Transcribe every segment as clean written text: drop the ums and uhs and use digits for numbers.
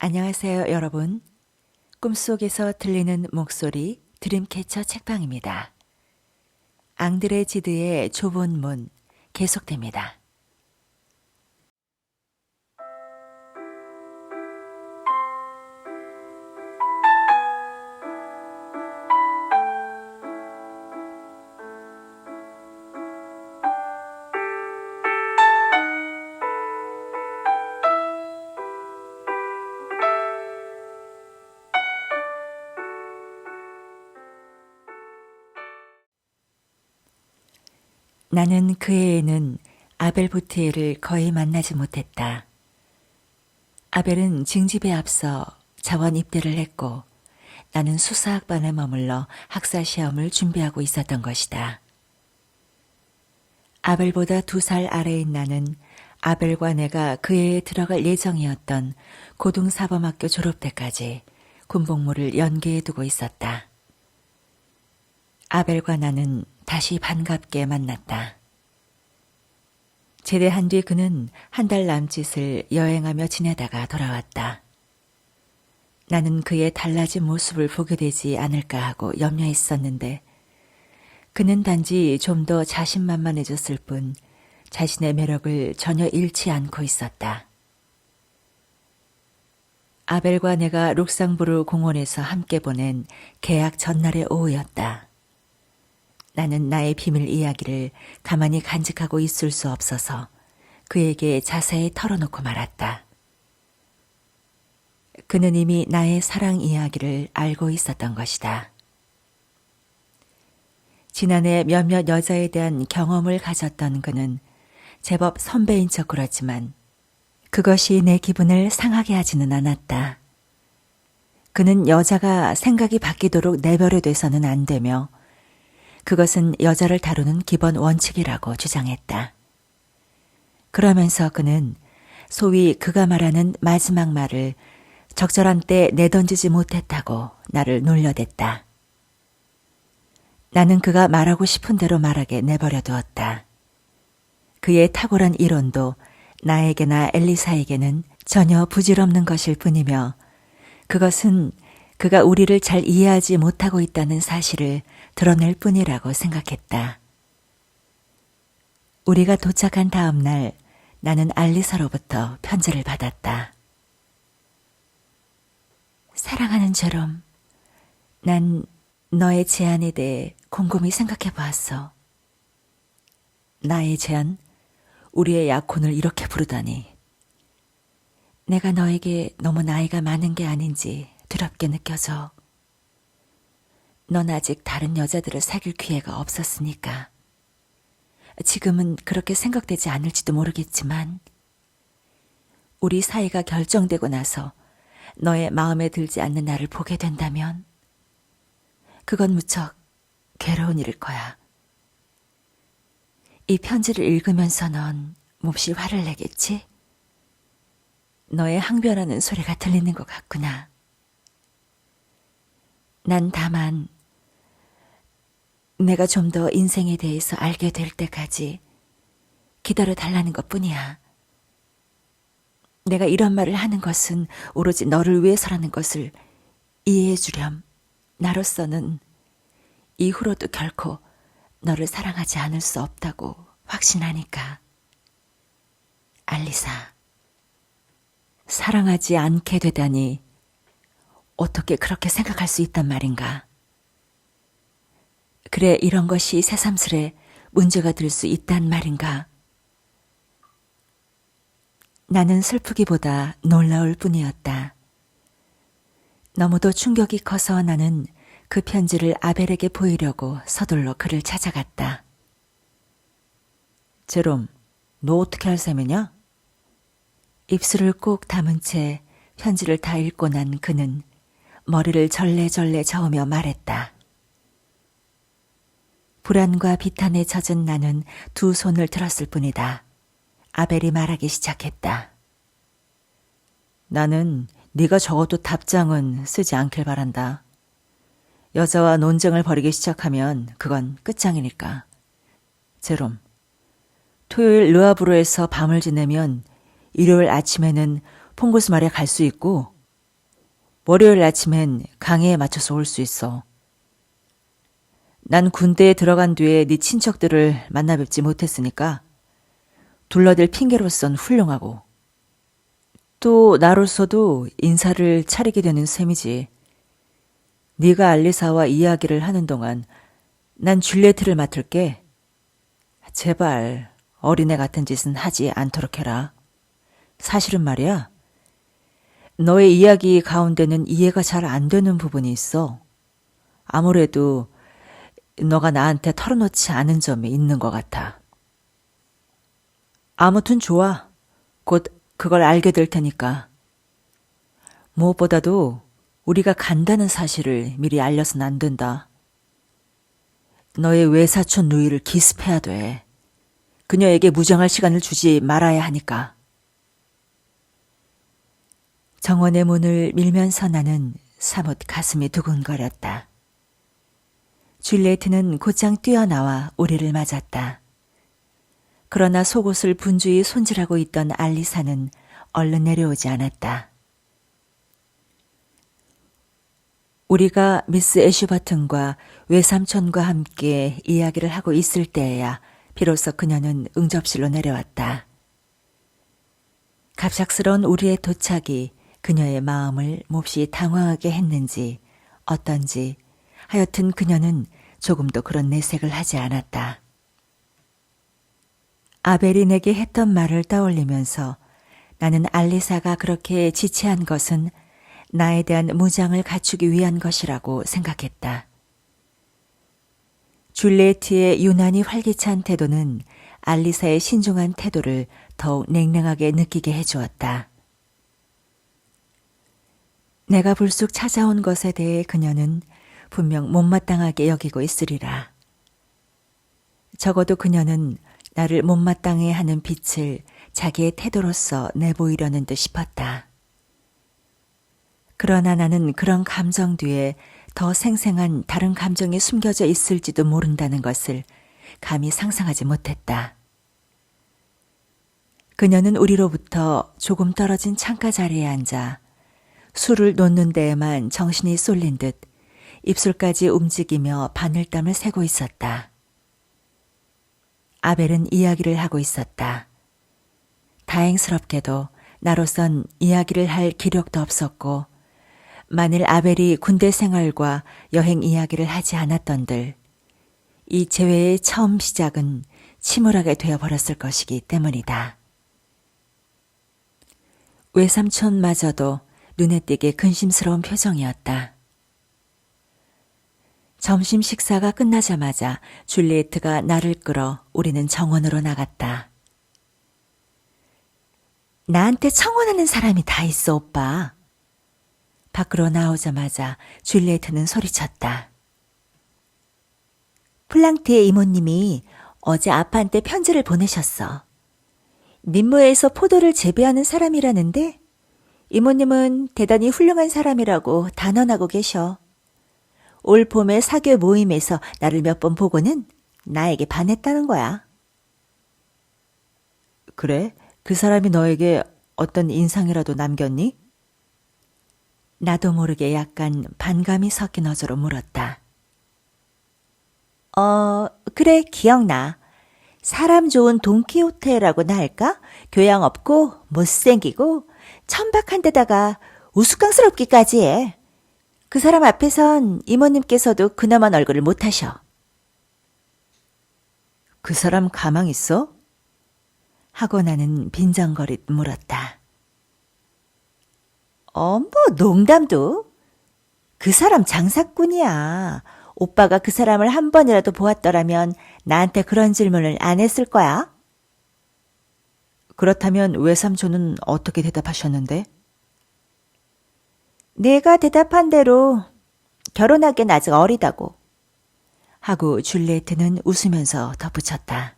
안녕하세요, 여러분. 꿈속에서 들리는 목소리 드림캐쳐 책방입니다. 앙드레 지드의 좁은 문 계속됩니다. 나는 그 해에는 아벨 보트에를 거의 만나지 못했다. 아벨은 징집에 앞서 자원 입대를 했고 나는 수사학반에 머물러 학사 시험을 준비하고 있었던 것이다. 아벨보다 2살 아래인 나는 아벨과 내가 그 해에 들어갈 예정이었던 고등사범학교 졸업 때까지 군복무를 연계해 두고 있었다. 아벨과 나는 다시 반갑게 만났다. 제대한 뒤 그는 한 달 남짓을 여행하며 지내다가 돌아왔다. 나는 그의 달라진 모습을 보게 되지 않을까 하고 염려했었는데 그는 단지 좀 더 자신만만해졌을 뿐 자신의 매력을 전혀 잃지 않고 있었다. 아벨과 내가 룩상부르 공원에서 함께 보낸 개학 전날의 오후였다. 나는 나의 비밀 이야기를 가만히 간직하고 있을 수 없어서 그에게 자세히 털어놓고 말았다. 그는 이미 나의 사랑 이야기를 알고 있었던 것이다. 지난해 몇몇 여자에 대한 경험을 가졌던 그는 제법 선배인 척 그렇지만 그것이 내 기분을 상하게 하지는 않았다. 그는 여자가 생각이 바뀌도록 내버려 둬서는 안 되며 그것은 여자를 다루는 기본 원칙이라고 주장했다. 그러면서 그는 소위 그가 말하는 마지막 말을 적절한 때 내던지지 못했다고 나를 놀려댔다. 나는 그가 말하고 싶은 대로 말하게 내버려 두었다. 그의 탁월한 이론도 나에게나 엘리사에게는 전혀 부질없는 것일 뿐이며 그것은 그가 우리를 잘 이해하지 못하고 있다는 사실을 드러낼 뿐이라고 생각했다. 우리가 도착한 다음 날 나는 알리사로부터 편지를 받았다. 사랑하는 제롬, 난 너의 제안에 대해 곰곰이 생각해 보았어. 나의 제안? 우리의 약혼을 이렇게 부르다니. 내가 너에게 너무 나이가 많은 게 아닌지 두렵게 느껴져. 넌 아직 다른 여자들을 사귈 기회가 없었으니까. 지금은 그렇게 생각되지 않을지도 모르겠지만 우리 사이가 결정되고 나서 너의 마음에 들지 않는 나를 보게 된다면 그건 무척 괴로운 일일 거야. 이 편지를 읽으면서 넌 몹시 화를 내겠지? 너의 항변하는 소리가 들리는 것 같구나. 난 다만 내가 좀 더 인생에 대해서 알게 될 때까지 기다려 달라는 것뿐이야. 내가 이런 말을 하는 것은 오로지 너를 위해서라는 것을 이해해 주렴. 나로서는 이후로도 결코 너를 사랑하지 않을 수 없다고 확신하니까. 알리사. 사랑하지 않게 되다니 어떻게 그렇게 생각할 수 있단 말인가. 그래, 이런 것이 새삼스레 문제가 될 수 있단 말인가. 나는 슬프기보다 놀라울 뿐이었다. 너무도 충격이 커서 나는 그 편지를 아벨에게 보이려고 서둘러 그를 찾아갔다. 제롬, 너 어떻게 할 셈이냐? 입술을 꼭 담은 채 편지를 다 읽고 난 그는 머리를 절레절레 저으며 말했다. 불안과 비탄에 젖은 나는 두 손을 들었을 뿐이다. 아벨이 말하기 시작했다. 나는 네가 적어도 답장은 쓰지 않길 바란다. 여자와 논쟁을 벌이기 시작하면 그건 끝장이니까. 제롬, 토요일 르아브르에서 밤을 지내면 일요일 아침에는 퐁고스말에 갈 수 있고 월요일 아침엔 강의에 맞춰서 올 수 있어. 난 군대에 들어간 뒤에 네 친척들을 만나 뵙지 못했으니까 둘러댈 핑계로선 훌륭하고 또 나로서도 인사를 차리게 되는 셈이지. 네가 알리사와 이야기를 하는 동안 난 줄리에트를 맡을게. 제발 어린애 같은 짓은 하지 않도록 해라. 사실은 말이야. 너의 이야기 가운데는 이해가 잘 안 되는 부분이 있어. 아무래도 너가 나한테 털어놓지 않은 점이 있는 것 같아. 아무튼 좋아. 곧 그걸 알게 될 테니까. 무엇보다도 우리가 간다는 사실을 미리 알려서는 안 된다. 너의 외사촌 누이를 기습해야 돼. 그녀에게 무정할 시간을 주지 말아야 하니까. 정원의 문을 밀면서 나는 사뭇 가슴이 두근거렸다. 줄리에트는 곧장 뛰어나와 우리를 맞았다. 그러나 속옷을 분주히 손질하고 있던 알리사는 얼른 내려오지 않았다. 우리가 미스 애슈버튼과 외삼촌과 함께 이야기를 하고 있을 때에야 비로소 그녀는 응접실로 내려왔다. 갑작스러운 우리의 도착이 그녀의 마음을 몹시 당황하게 했는지 어떤지 하여튼 그녀는 조금도 그런 내색을 하지 않았다. 아벨이 내게 했던 말을 떠올리면서 나는 알리사가 그렇게 지체한 것은 나에 대한 무장을 갖추기 위한 것이라고 생각했다. 줄리에트의 유난히 활기찬 태도는 알리사의 신중한 태도를 더욱 냉랭하게 느끼게 해주었다. 내가 불쑥 찾아온 것에 대해 그녀는 분명 못마땅하게 여기고 있으리라. 적어도 그녀는 나를 못마땅해 하는 빛을 자기의 태도로서 내보이려는 듯 싶었다. 그러나 나는 그런 감정 뒤에 더 생생한 다른 감정이 숨겨져 있을지도 모른다는 것을 감히 상상하지 못했다. 그녀는 우리로부터 조금 떨어진 창가 자리에 앉아 술을 놓는 데에만 정신이 쏠린 듯 입술까지 움직이며 바늘땀을 새고 있었다. 아벨은 이야기를 하고 있었다. 다행스럽게도 나로선 이야기를 할 기력도 없었고 만일 아벨이 군대 생활과 여행 이야기를 하지 않았던들 이 재회의 처음 시작은 침울하게 되어버렸을 것이기 때문이다. 외삼촌마저도 눈에 띄게 근심스러운 표정이었다. 점심 식사가 끝나자마자 줄리에트가 나를 끌어 우리는 정원으로 나갔다. 나한테 청혼하는 사람이 다 있어, 오빠. 밖으로 나오자마자 줄리에트는 소리쳤다. 플랑트의 이모님이 어제 아빠한테 편지를 보내셨어. 님무에서 포도를 재배하는 사람이라는데 이모님은 대단히 훌륭한 사람이라고 단언하고 계셔. 올 봄에 사교 모임에서 나를 몇 번 보고는 나에게 반했다는 거야. 그래? 그 사람이 너에게 어떤 인상이라도 남겼니? 나도 모르게 약간 반감이 섞인 어조로 물었다. 그래, 기억나. 사람 좋은 돈키호테라고나 할까? 교양 없고 못생기고 천박한 데다가 우스꽝스럽기까지 해. 그 사람 앞에선 이모님께서도 그나마 얼굴을 못 하셔. 그 사람 가망 있어? 하고 나는 빈정거릿 물었다. 뭐 농담도. 그 사람 장사꾼이야. 오빠가 그 사람을 한 번이라도 보았더라면 나한테 그런 질문을 안 했을 거야. 그렇다면 외삼촌은 어떻게 대답하셨는데? 내가 대답한 대로 결혼하기엔 아직 어리다고. 하고 줄리에트는 웃으면서 덧붙였다.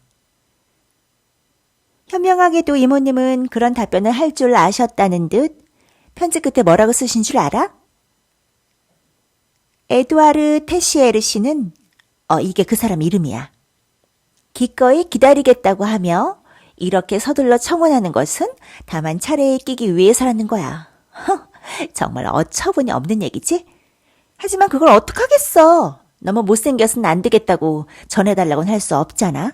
현명하게도 이모님은 그런 답변을 할 줄 아셨다는 듯 편지 끝에 뭐라고 쓰신 줄 알아? 에두아르 테시에르 씨는 이게 그 사람 이름이야. 기꺼이 기다리겠다고 하며 이렇게 서둘러 청혼하는 것은 다만 차례에 끼기 위해서라는 거야. 정말 어처구니 없는 얘기지? 하지만 그걸 어떡하겠어. 너무 못생겨서는 안 되겠다고 전해달라고는 할 수 없잖아.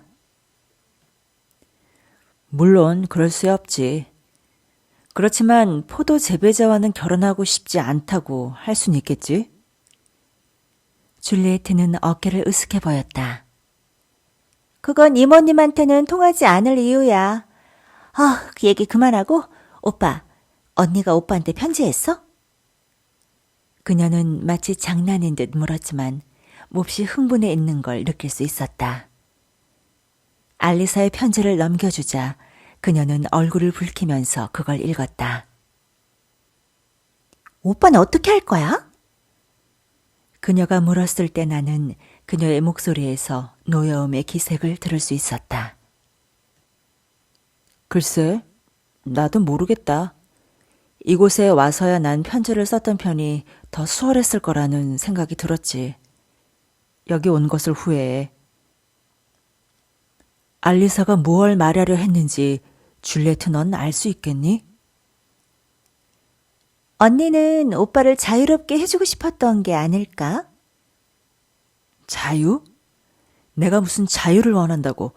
물론 그럴 수 없지. 그렇지만 포도 재배자와는 결혼하고 싶지 않다고 할 순 있겠지? 줄리에트는 어깨를 으쓱해 보였다. 그건 이모님한테는 통하지 않을 이유야. 그 얘기 그만하고 오빠, 언니가 오빠한테 편지했어? 그녀는 마치 장난인 듯 물었지만 몹시 흥분해 있는 걸 느낄 수 있었다. 알리사의 편지를 넘겨주자 그녀는 얼굴을 붉히면서 그걸 읽었다. 오빠는 어떻게 할 거야? 그녀가 물었을 때 나는 그녀의 목소리에서 노여움의 기색을 들을 수 있었다. 글쎄, 나도 모르겠다. 이곳에 와서야 난 편지를 썼던 편이 더 수월했을 거라는 생각이 들었지. 여기 온 것을 후회해. 알리사가 무얼 말하려 했는지 줄리에트 넌 알 수 있겠니? 언니는 오빠를 자유롭게 해주고 싶었던 게 아닐까? 자유? 내가 무슨 자유를 원한다고.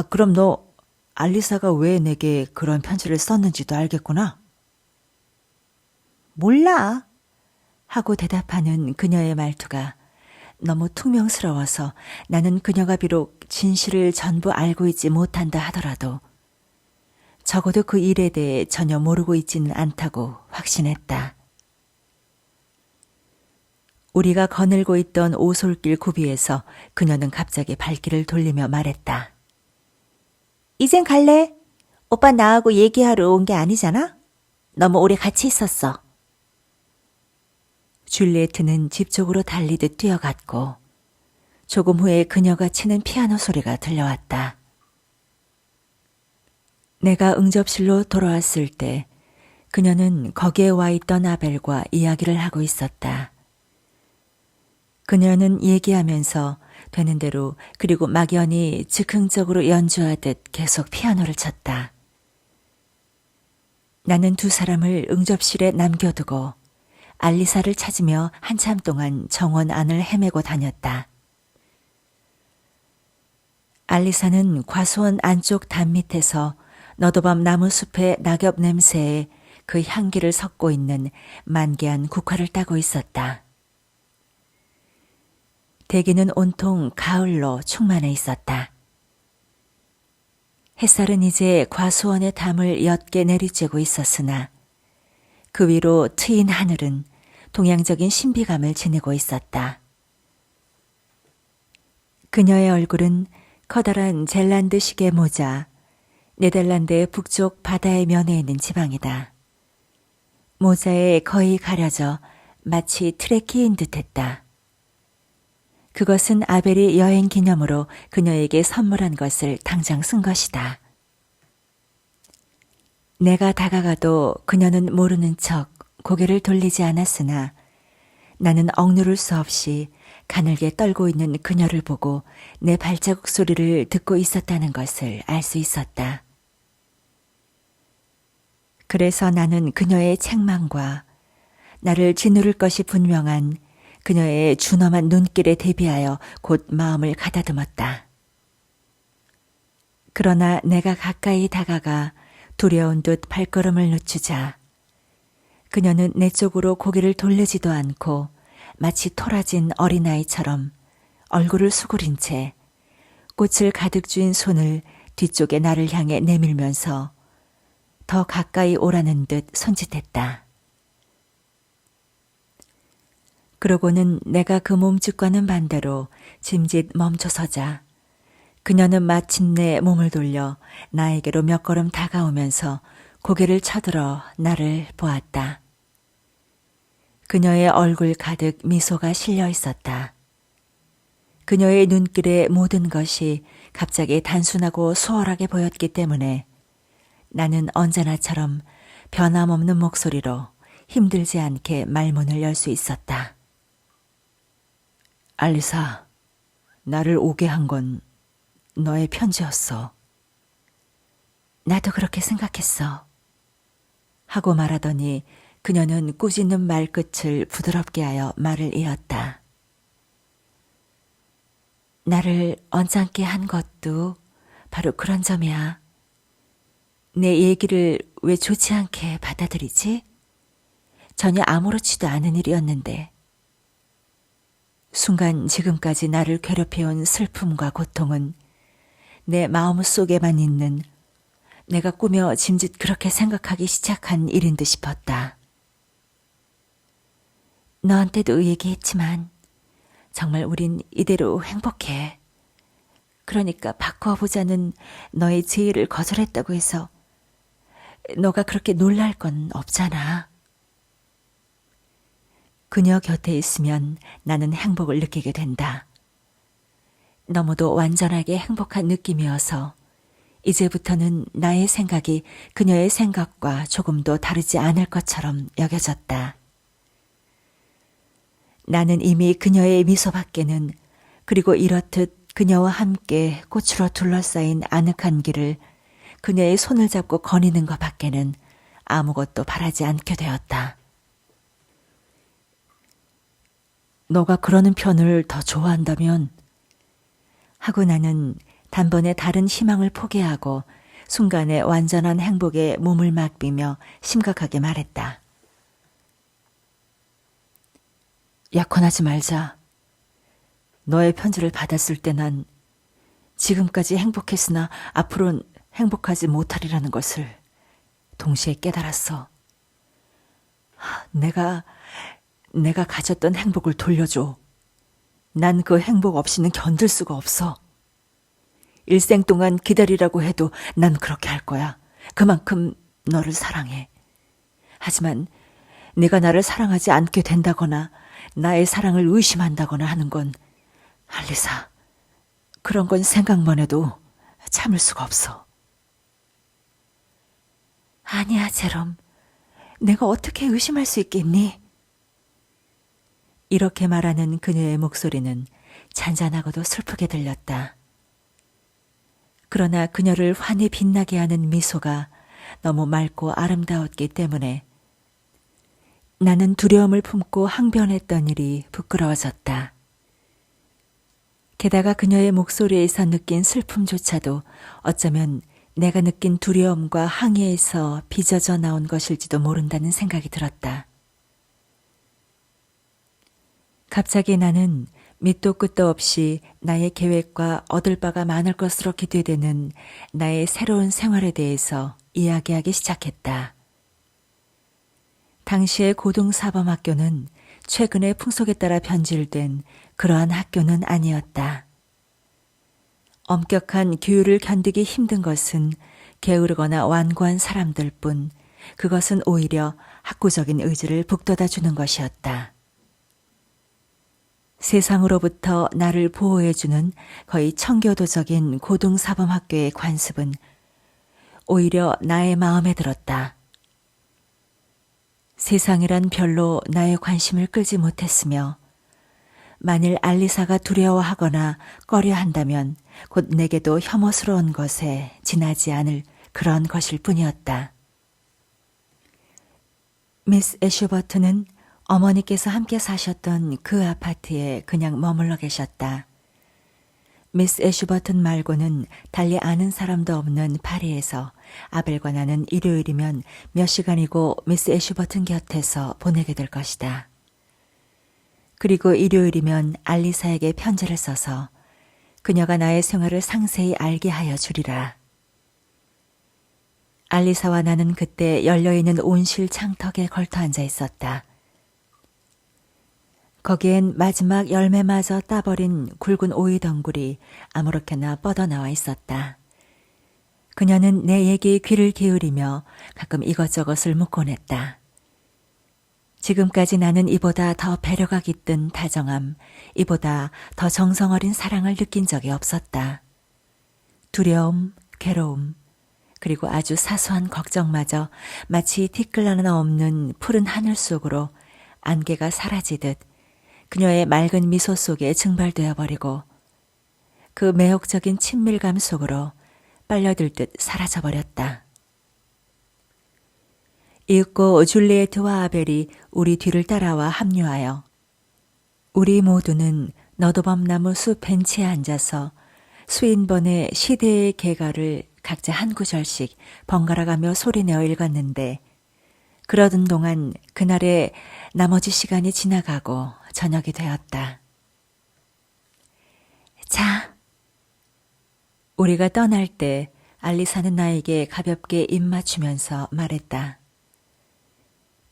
그럼 너 알리사가 왜 내게 그런 편지를 썼는지도 알겠구나. 몰라. 하고 대답하는 그녀의 말투가 너무 퉁명스러워서 나는 그녀가 비록 진실을 전부 알고 있지 못한다 하더라도 적어도 그 일에 대해 전혀 모르고 있지는 않다고 확신했다. 우리가 거닐고 있던 오솔길 구비에서 그녀는 갑자기 발길을 돌리며 말했다. 이젠 갈래? 오빠 나하고 얘기하러 온 게 아니잖아? 너무 오래 같이 있었어. 줄리에트는 집 쪽으로 달리듯 뛰어갔고 조금 후에 그녀가 치는 피아노 소리가 들려왔다. 내가 응접실로 돌아왔을 때 그녀는 거기에 와 있던 아벨과 이야기를 하고 있었다. 그녀는 얘기하면서 되는 대로 그리고 막연히 즉흥적으로 연주하듯 계속 피아노를 쳤다. 나는 두 사람을 응접실에 남겨두고 알리사를 찾으며 한참 동안 정원 안을 헤매고 다녔다. 알리사는 과수원 안쪽 담 밑에서 너도밤 나무숲의 낙엽 냄새에 그 향기를 섞고 있는 만개한 국화를 따고 있었다. 대기는 온통 가을로 충만해 있었다. 햇살은 이제 과수원의 담을 옅게 내리쬐고 있었으나 그 위로 트인 하늘은 동양적인 신비감을 지니고 있었다. 그녀의 얼굴은 커다란 젤란드식의 모자, 네덜란드의 북쪽 바다의 면에 있는 지방이다. 모자에 거의 가려져 마치 트레키인 듯했다. 그것은 아벨이 여행 기념으로 그녀에게 선물한 것을 당장 쓴 것이다. 내가 다가가도 그녀는 모르는 척 고개를 돌리지 않았으나 나는 억누를 수 없이 가늘게 떨고 있는 그녀를 보고 내 발자국 소리를 듣고 있었다는 것을 알 수 있었다. 그래서 나는 그녀의 책망과 나를 짓누를 것이 분명한 그녀의 준엄한 눈길에 대비하여 곧 마음을 가다듬었다. 그러나 내가 가까이 다가가 두려운 듯 발걸음을 늦추자 그녀는 내 쪽으로 고개를 돌리지도 않고 마치 토라진 어린아이처럼 얼굴을 수그린 채 꽃을 가득 쥔 손을 뒤쪽에 나를 향해 내밀면서 더 가까이 오라는 듯 손짓했다. 그러고는 내가 그 몸짓과는 반대로 짐짓 멈춰서자 그녀는 마침내 몸을 돌려 나에게로 몇 걸음 다가오면서 고개를 쳐들어 나를 보았다. 그녀의 얼굴 가득 미소가 실려 있었다. 그녀의 눈길의 모든 것이 갑자기 단순하고 수월하게 보였기 때문에 나는 언제나처럼 변함없는 목소리로 힘들지 않게 말문을 열 수 있었다. 알리사, 나를 오게 한 건 너의 편지였어. 나도 그렇게 생각했어. 하고 말하더니 그녀는 꾸짖는 말끝을 부드럽게 하여 말을 이었다. 나를 언짢게 한 것도 바로 그런 점이야. 내 얘기를 왜 좋지 않게 받아들이지? 전혀 아무렇지도 않은 일이었는데. 순간 지금까지 나를 괴롭혀온 슬픔과 고통은 내 마음속에만 있는 내가 꾸며 짐짓 그렇게 생각하기 시작한 일인 듯 싶었다. 너한테도 얘기했지만 정말 우린 이대로 행복해. 그러니까 바꿔보자는 너의 제의를 거절했다고 해서 너가 그렇게 놀랄 건 없잖아. 그녀 곁에 있으면 나는 행복을 느끼게 된다. 너무도 완전하게 행복한 느낌이어서 이제부터는 나의 생각이 그녀의 생각과 조금도 다르지 않을 것처럼 여겨졌다. 나는 이미 그녀의 미소밖에는, 그리고 이렇듯 그녀와 함께 꽃으로 둘러싸인 아늑한 길을 그녀의 손을 잡고 거니는 것 밖에는 아무것도 바라지 않게 되었다. 너가 그러는 편을 더 좋아한다면 하고 나는 단번에 다른 희망을 포기하고 순간의 완전한 행복에 몸을 맡기며 심각하게 말했다. 약혼하지 말자. 너의 편지를 받았을 때 난 지금까지 행복했으나 앞으로는 행복하지 못하리라는 것을 동시에 깨달았어. 내가 가졌던 행복을 돌려줘. 난 그 행복 없이는 견딜 수가 없어. 일생 동안 기다리라고 해도 난 그렇게 할 거야. 그만큼 너를 사랑해. 하지만 네가 나를 사랑하지 않게 된다거나 나의 사랑을 의심한다거나 하는 건, 알리사, 그런 건 생각만 해도 참을 수가 없어. 아니야, 제롬. 내가 어떻게 의심할 수 있겠니? 이렇게 말하는 그녀의 목소리는 잔잔하고도 슬프게 들렸다. 그러나 그녀를 환히 빛나게 하는 미소가 너무 맑고 아름다웠기 때문에 나는 두려움을 품고 항변했던 일이 부끄러워졌다. 게다가 그녀의 목소리에서 느낀 슬픔조차도 어쩌면 내가 느낀 두려움과 항의에서 빚어져 나온 것일지도 모른다는 생각이 들었다. 갑자기 나는 밑도 끝도 없이 나의 계획과 얻을 바가 많을 것으로 기대되는 나의 새로운 생활에 대해서 이야기하기 시작했다. 당시의 고등사범학교는 최근의 풍속에 따라 변질된 그러한 학교는 아니었다. 엄격한 규율을 견디기 힘든 것은 게으르거나 완고한 사람들 뿐, 그것은 오히려 학구적인 의지를 북돋아주는 것이었다. 세상으로부터 나를 보호해주는 거의 청교도적인 고등사범학교의 관습은 오히려 나의 마음에 들었다. 세상이란 별로 나의 관심을 끌지 못했으며 만일 알리사가 두려워하거나 꺼려한다면 곧 내게도 혐오스러운 것에 지나지 않을 그런 것일 뿐이었다. 미스 애슈버트는 어머니께서 함께 사셨던 그 아파트에 그냥 머물러 계셨다. 미스 애슈버튼 말고는 달리 아는 사람도 없는 파리에서 아벨과 나는 일요일이면 몇 시간이고 미스 애슈버튼 곁에서 보내게 될 것이다. 그리고 일요일이면 알리사에게 편지를 써서 그녀가 나의 생활을 상세히 알게 하여 주리라. 알리사와 나는 그때 열려있는 온실 창턱에 걸터 앉아 있었다. 거기엔 마지막 열매마저 따버린 굵은 오이 덩굴이 아무렇게나 뻗어나와 있었다. 그녀는 내 얘기에 귀를 기울이며 가끔 이것저것을 묻곤 했다. 지금까지 나는 이보다 더 배려가 깃든 다정함, 이보다 더 정성 어린 사랑을 느낀 적이 없었다. 두려움, 괴로움, 그리고 아주 사소한 걱정마저 마치 티끌 하나 없는 푸른 하늘 속으로 안개가 사라지듯 그녀의 맑은 미소 속에 증발되어 버리고 그 매혹적인 친밀감 속으로 빨려들 듯 사라져 버렸다. 이윽고 줄리에트와 아벨이 우리 뒤를 따라와 합류하여 우리 모두는 너도밤나무 숲 벤치에 앉아서 스윈번의 시대의 개가를 각자 한 구절씩 번갈아가며 소리내어 읽었는데 그러던 동안 그날의 나머지 시간이 지나가고 저녁이 되었다. 자, 우리가 떠날 때 알리사는 나에게 가볍게 입 맞추면서 말했다.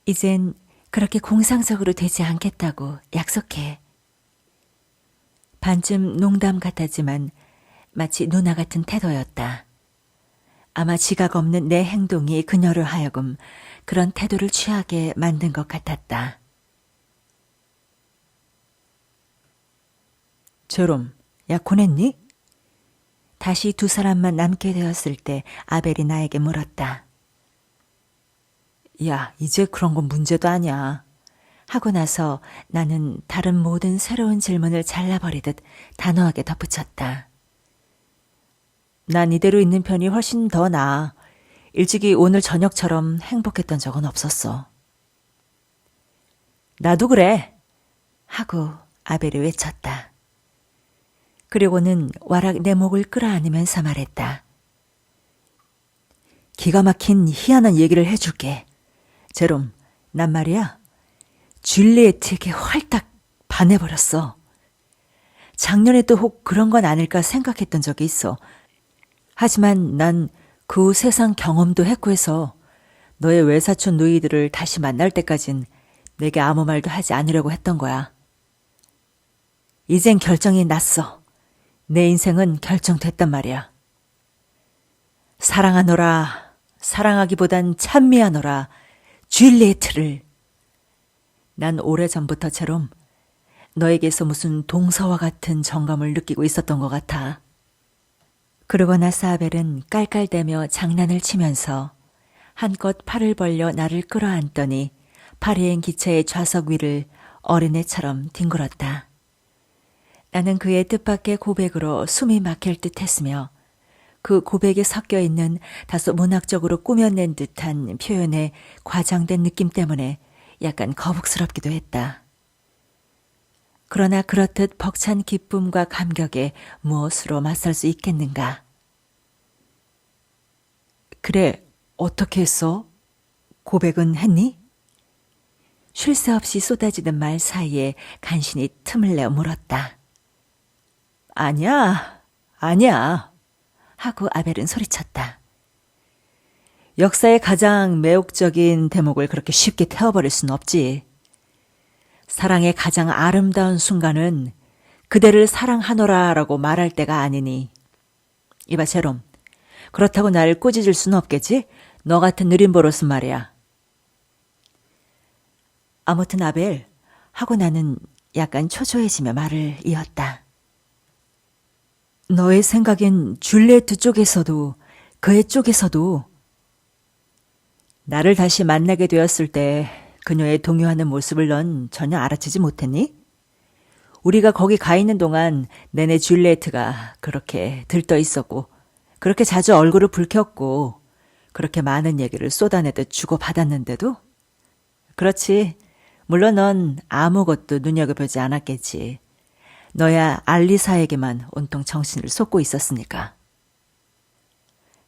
이젠 그렇게 공상적으로 되지 않겠다고 약속해. 반쯤 농담 같았지만 마치 누나 같은 태도였다. 아마 지각 없는 내 행동이 그녀를 하여금 그런 태도를 취하게 만든 것 같았다. 제롬, 약혼했니? 다시 두 사람만 남게 되었을 때 아벨이 나에게 물었다. 야, 이제 그런 건 문제도 아니야. 하고 나서 나는 다른 모든 새로운 질문을 잘라버리듯 단호하게 덧붙였다. 난 이대로 있는 편이 훨씬 더 나아. 일찍이 오늘 저녁처럼 행복했던 적은 없었어. 나도 그래. 하고 아벨이 외쳤다. 그리고는 와락 내 목을 끌어안으면서 말했다. 기가 막힌 희한한 얘기를 해줄게. 제롬, 난 말이야. 줄리에트에게 활딱 반해버렸어. 작년에도 혹 그런 건 아닐까 생각했던 적이 있어. 하지만 난 그 후 세상 경험도 했고 해서 너의 외사촌 누이들을 다시 만날 때까진 내게 아무 말도 하지 않으려고 했던 거야. 이젠 결정이 났어. 내 인생은 결정됐단 말이야. 사랑하노라, 사랑하기보단 찬미하노라, 줄리에트를. 난 오래전부터처럼 너에게서 무슨 동서와 같은 정감을 느끼고 있었던 것 같아. 그러고 나서 아벨은 깔깔대며 장난을 치면서 한껏 팔을 벌려 나를 끌어안더니 파리행 기차의 좌석 위를 어린애처럼 뒹굴었다. 나는 그의 뜻밖의 고백으로 숨이 막힐 듯 했으며 그 고백에 섞여 있는 다소 문학적으로 꾸며낸 듯한 표현의 과장된 느낌 때문에 약간 거북스럽기도 했다. 그러나 그렇듯 벅찬 기쁨과 감격에 무엇으로 맞설 수 있겠는가? 그래, 어떻게 했어? 고백은 했니? 쉴 새 없이 쏟아지는 말 사이에 간신히 틈을 내어 물었다. 아니야, 아니야. 하고 아벨은 소리쳤다. 역사의 가장 매혹적인 대목을 그렇게 쉽게 태워버릴 순 없지. 사랑의 가장 아름다운 순간은 그대를 사랑하노라라고 말할 때가 아니니. 이봐 제롬, 그렇다고 날 꾸짖을 수는 없겠지? 너 같은 느린 버릇은 말이야. 아무튼 아벨, 하고 나는 약간 초조해지며 말을 이었다. 너의 생각엔 줄리에트 쪽에서도 그의 쪽에서도 나를 다시 만나게 되었을 때 그녀의 동요하는 모습을 넌 전혀 알아채지 못했니? 우리가 거기 가 있는 동안 내내 줄리에트가 그렇게 들떠 있었고 그렇게 자주 얼굴을 붉혔고 그렇게 많은 얘기를 쏟아내듯 주고받았는데도? 그렇지. 물론 넌 아무것도 눈여겨보지 않았겠지. 너야 알리사에게만 온통 정신을 쏟고 있었으니까.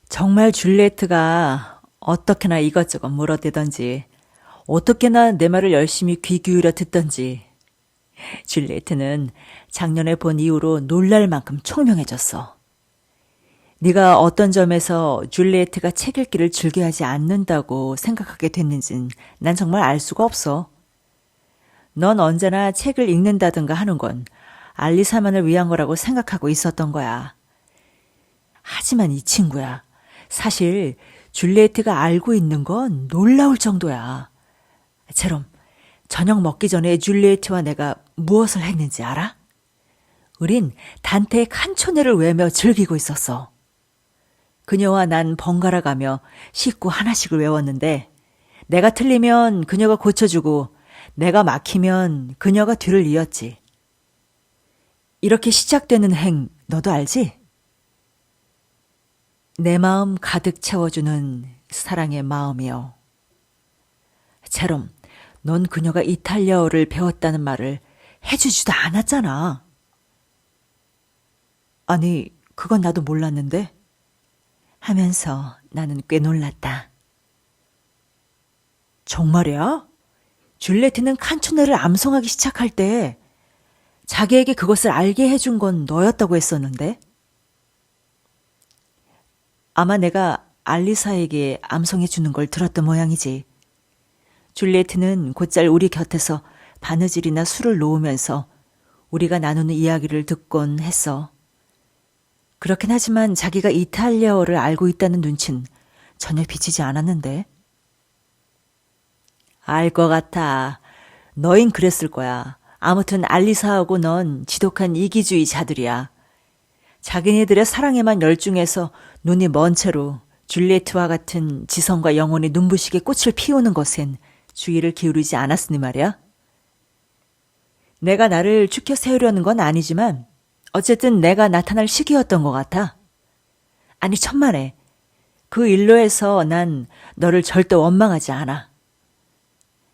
정말 줄리에트가 어떻게나 이것저것 물어대던지 어떻게나 내 말을 열심히 귀 기울여 듣던지 줄리에트는 작년에 본 이후로 놀랄 만큼 총명해졌어. 네가 어떤 점에서 줄리에트가 책 읽기를 즐겨하지 않는다고 생각하게 됐는진 난 정말 알 수가 없어. 넌 언제나 책을 읽는다든가 하는 건 알리사만을 위한 거라고 생각하고 있었던 거야. 하지만 이 친구야, 사실 줄리에트가 알고 있는 건 놀라울 정도야. 제롬, 저녁 먹기 전에 줄리에트와 내가 무엇을 했는지 알아? 우린 단테의 칸초네를 외며 즐기고 있었어. 그녀와 난 번갈아 가며 식구 하나씩을 외웠는데 내가 틀리면 그녀가 고쳐주고 내가 막히면 그녀가 뒤를 이었지. 이렇게 시작되는 행 너도 알지? 내 마음 가득 채워주는 사랑의 마음이요. 제롬, 넌 그녀가 이탈리아어를 배웠다는 말을 해주지도 않았잖아. 아니, 그건 나도 몰랐는데. 하면서 나는 꽤 놀랐다. 정말이야? 줄리에트는 칸초네를 암송하기 시작할 때 자기에게 그것을 알게 해준 건 너였다고 했었는데? 아마 내가 알리사에게 암송해 주는 걸 들었던 모양이지. 줄리에트는 곧잘 우리 곁에서 바느질이나 술을 놓으면서 우리가 나누는 이야기를 듣곤 했어. 그렇긴 하지만 자기가 이탈리아어를 알고 있다는 눈치는 전혀 비치지 않았는데. 알 것 같아. 너흰 그랬을 거야. 아무튼 알리사하고 넌 지독한 이기주의자들이야. 자기네들의 사랑에만 열중해서 눈이 먼 채로 줄리에트와 같은 지성과 영혼이 눈부시게 꽃을 피우는 것엔 주의를 기울이지 않았으니 말이야. 내가 나를 추켜 세우려는 건 아니지만 어쨌든 내가 나타날 시기였던 것 같아. 아니 천만에 그 일로 해서 난 너를 절대 원망하지 않아.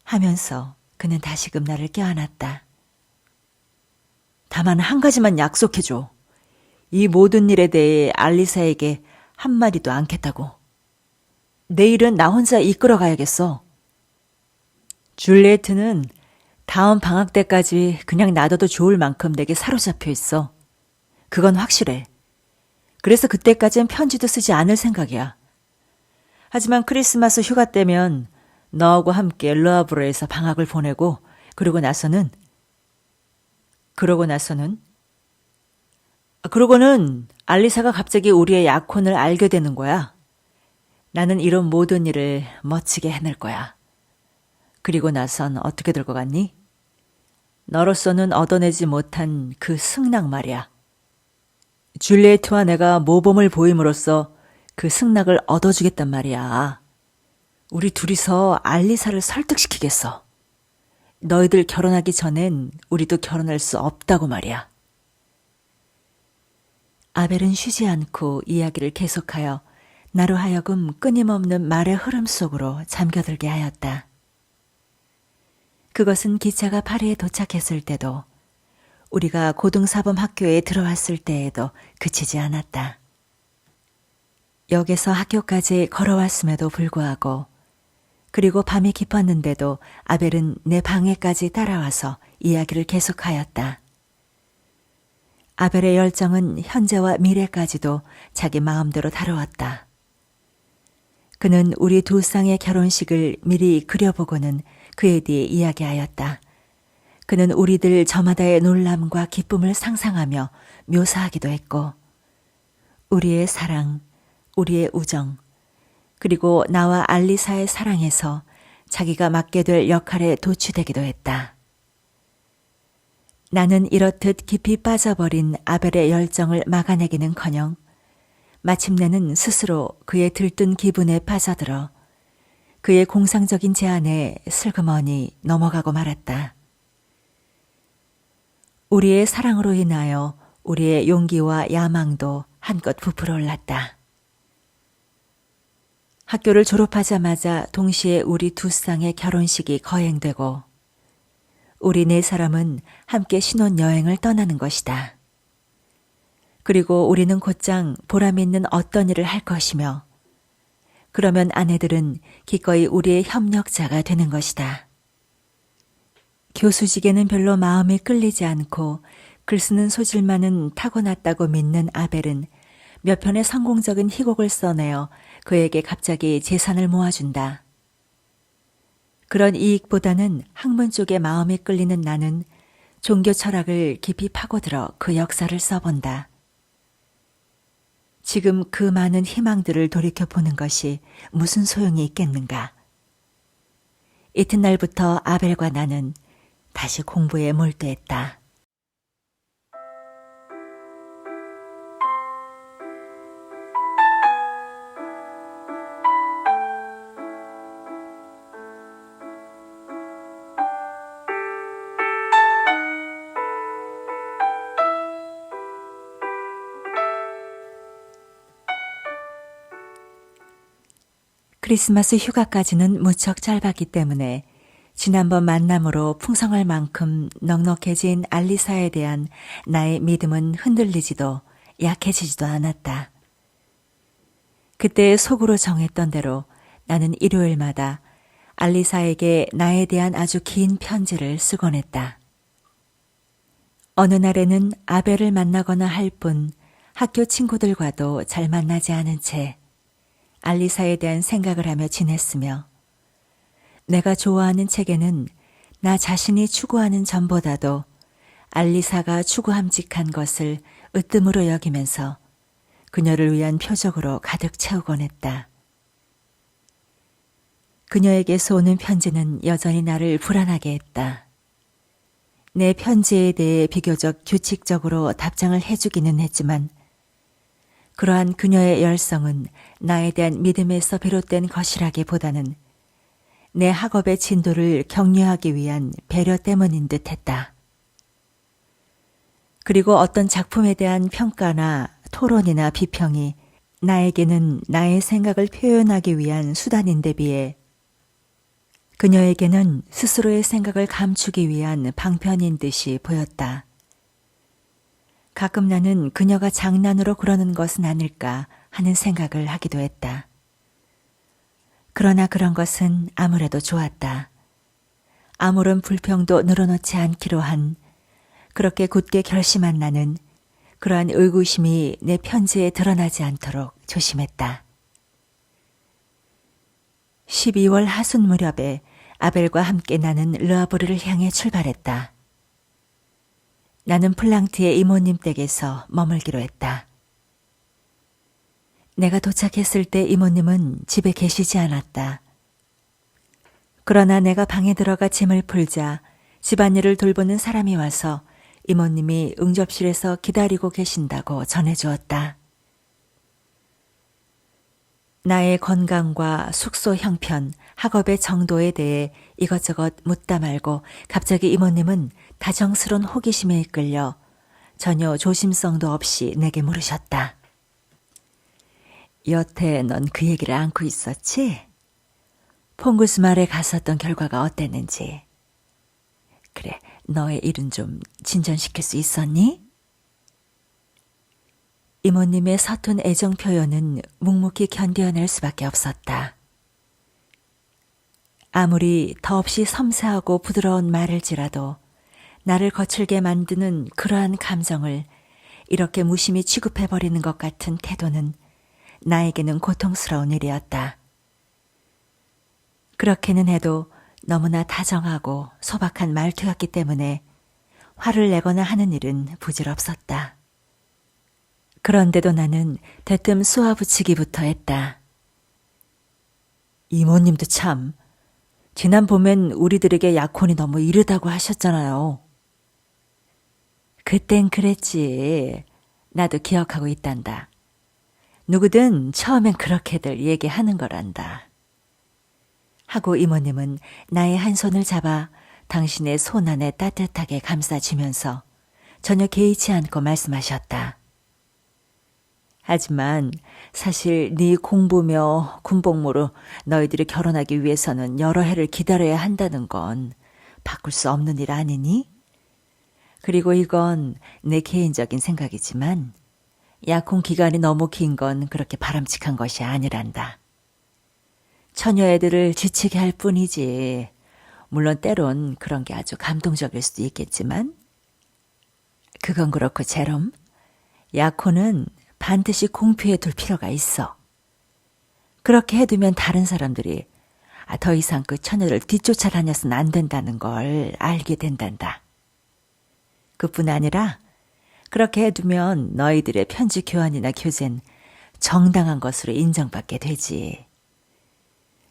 하면서 그는 다시금 나를 껴안았다. 다만 한 가지만 약속해줘. 이 모든 일에 대해 알리사에게 한마디도 않겠다고. 내일은 나 혼자 이끌어 가야겠어. 줄리에트는 다음 방학 때까지 그냥 놔둬도 좋을 만큼 내게 사로잡혀 있어. 그건 확실해. 그래서 그때까지는 편지도 쓰지 않을 생각이야. 하지만 크리스마스 휴가 때면 너하고 함께 르아브르에서 방학을 보내고 그러고 나서는 그러고는 알리사가 갑자기 우리의 약혼을 알게 되는 거야. 나는 이런 모든 일을 멋지게 해낼 거야. 그리고 나선 어떻게 될 것 같니? 너로서는 얻어내지 못한 그 승낙 말이야. 줄리에트와 내가 모범을 보임으로써 그 승낙을 얻어주겠단 말이야. 우리 둘이서 알리사를 설득시키겠어. 너희들 결혼하기 전엔 우리도 결혼할 수 없다고 말이야. 아벨은 쉬지 않고 이야기를 계속하여 나로 하여금 끊임없는 말의 흐름 속으로 잠겨들게 하였다. 그것은 기차가 파리에 도착했을 때도 우리가 고등사범학교에 들어왔을 때에도 그치지 않았다. 역에서 학교까지 걸어왔음에도 불구하고 그리고 밤이 깊었는데도 아벨은 내 방에까지 따라와서 이야기를 계속하였다. 아벨의 열정은 현재와 미래까지도 자기 마음대로 다루었다. 그는 우리 두 쌍의 결혼식을 미리 그려보고는 그에 대해 이야기하였다. 그는 우리들 저마다의 놀람과 기쁨을 상상하며 묘사하기도 했고 우리의 사랑, 우리의 우정, 그리고 나와 알리사의 사랑에서 자기가 맡게 될 역할에 도취되기도 했다. 나는 이렇듯 깊이 빠져버린 아벨의 열정을 막아내기는커녕 마침내는 스스로 그의 들뜬 기분에 빠져들어 그의 공상적인 제안에 슬그머니 넘어가고 말았다. 우리의 사랑으로 인하여 우리의 용기와 야망도 한껏 부풀어 올랐다. 학교를 졸업하자마자 동시에 우리 두 쌍의 결혼식이 거행되고 우리 네 사람은 함께 신혼여행을 떠나는 것이다. 그리고 우리는 곧장 보람 있는 어떤 일을 할 것이며 그러면 아내들은 기꺼이 우리의 협력자가 되는 것이다. 교수직에는 별로 마음이 끌리지 않고 글 쓰는 소질만은 타고났다고 믿는 아벨은 몇 편의 성공적인 희곡을 써내어 그에게 갑자기 재산을 모아준다. 그런 이익보다는 학문 쪽에 마음이 끌리는 나는 종교 철학을 깊이 파고들어 그 역사를 써본다. 지금 그 많은 희망들을 돌이켜보는 것이 무슨 소용이 있겠는가. 이튿날부터 아벨과 나는 다시 공부에 몰두했다. 크리스마스 휴가까지는 무척 짧았기 때문에 지난번 만남으로 풍성할 만큼 넉넉해진 알리사에 대한 나의 믿음은 흔들리지도 약해지지도 않았다. 그때 속으로 정했던 대로 나는 일요일마다 알리사에게 나에 대한 아주 긴 편지를 쓰곤 했다. 어느 날에는 아벨을 만나거나 할 뿐 학교 친구들과도 잘 만나지 않은 채 알리사에 대한 생각을 하며 지냈으며 내가 좋아하는 책에는 나 자신이 추구하는 점보다도 알리사가 추구함직한 것을 으뜸으로 여기면서 그녀를 위한 표적으로 가득 채우곤 했다. 그녀에게서 오는 편지는 여전히 나를 불안하게 했다. 내 편지에 대해 비교적 규칙적으로 답장을 해주기는 했지만 그러한 그녀의 열성은 나에 대한 믿음에서 비롯된 것이라기보다는 내 학업의 진도를 격려하기 위한 배려 때문인 듯 했다. 그리고 어떤 작품에 대한 평가나 토론이나 비평이 나에게는 나의 생각을 표현하기 위한 수단인데 비해 그녀에게는 스스로의 생각을 감추기 위한 방편인 듯이 보였다. 가끔 나는 그녀가 장난으로 그러는 것은 아닐까 하는 생각을 하기도 했다. 그러나 그런 것은 아무래도 좋았다. 아무런 불평도 늘어놓지 않기로 한 그렇게 굳게 결심한 나는 그러한 의구심이 내 편지에 드러나지 않도록 조심했다. 12월 하순 무렵에 아벨과 함께 나는 르아브르를 향해 출발했다. 나는 플랑트의 이모님 댁에서 머물기로 했다. 내가 도착했을 때 이모님은 집에 계시지 않았다. 그러나 내가 방에 들어가 짐을 풀자 집안일을 돌보는 사람이 와서 이모님이 응접실에서 기다리고 계신다고 전해주었다. 나의 건강과 숙소 형편, 학업의 정도에 대해 이것저것 묻다 말고 갑자기 이모님은 다정스러운 호기심에 이끌려 전혀 조심성도 없이 내게 물으셨다. 여태 넌 그 얘기를 안고 있었지? 퐁구스 말에 갔었던 결과가 어땠는지. 그래, 너의 일은 좀 진전시킬 수 있었니? 이모님의 서툰 애정 표현은 묵묵히 견뎌낼 수밖에 없었다. 아무리 더없이 섬세하고 부드러운 말일지라도 나를 거칠게 만드는 그러한 감정을 이렇게 무심히 취급해버리는 것 같은 태도는 나에게는 고통스러운 일이었다. 그렇게는 해도 너무나 다정하고 소박한 말투였기 때문에 화를 내거나 하는 일은 부질없었다. 그런데도 나는 대뜸 쏘아붙이기부터 했다. 이모님도 참, 지난 봄엔 우리들에게 약혼이 너무 이르다고 하셨잖아요. 그땐 그랬지. 나도 기억하고 있단다. 누구든 처음엔 그렇게들 얘기하는 거란다. 하고 이모님은 나의 한 손을 잡아 당신의 손 안에 따뜻하게 감싸주면서 전혀 개의치 않고 말씀하셨다. 하지만 사실 네 공부며 군복무로 너희들이 결혼하기 위해서는 여러 해를 기다려야 한다는 건 바꿀 수 없는 일 아니니? 그리고 이건 내 개인적인 생각이지만 약혼 기간이 너무 긴 건 그렇게 바람직한 것이 아니란다. 처녀애들을 지치게 할 뿐이지. 물론 때론 그런 게 아주 감동적일 수도 있겠지만 그건 그렇고 제롬, 약혼은 반드시 공표해 둘 필요가 있어. 그렇게 해두면 다른 사람들이 더 이상 그 처녀를 뒤쫓아다녀서는 안 된다는 걸 알게 된단다. 그뿐 아니라 그렇게 해두면 너희들의 편지 교환이나 교제는 정당한 것으로 인정받게 되지.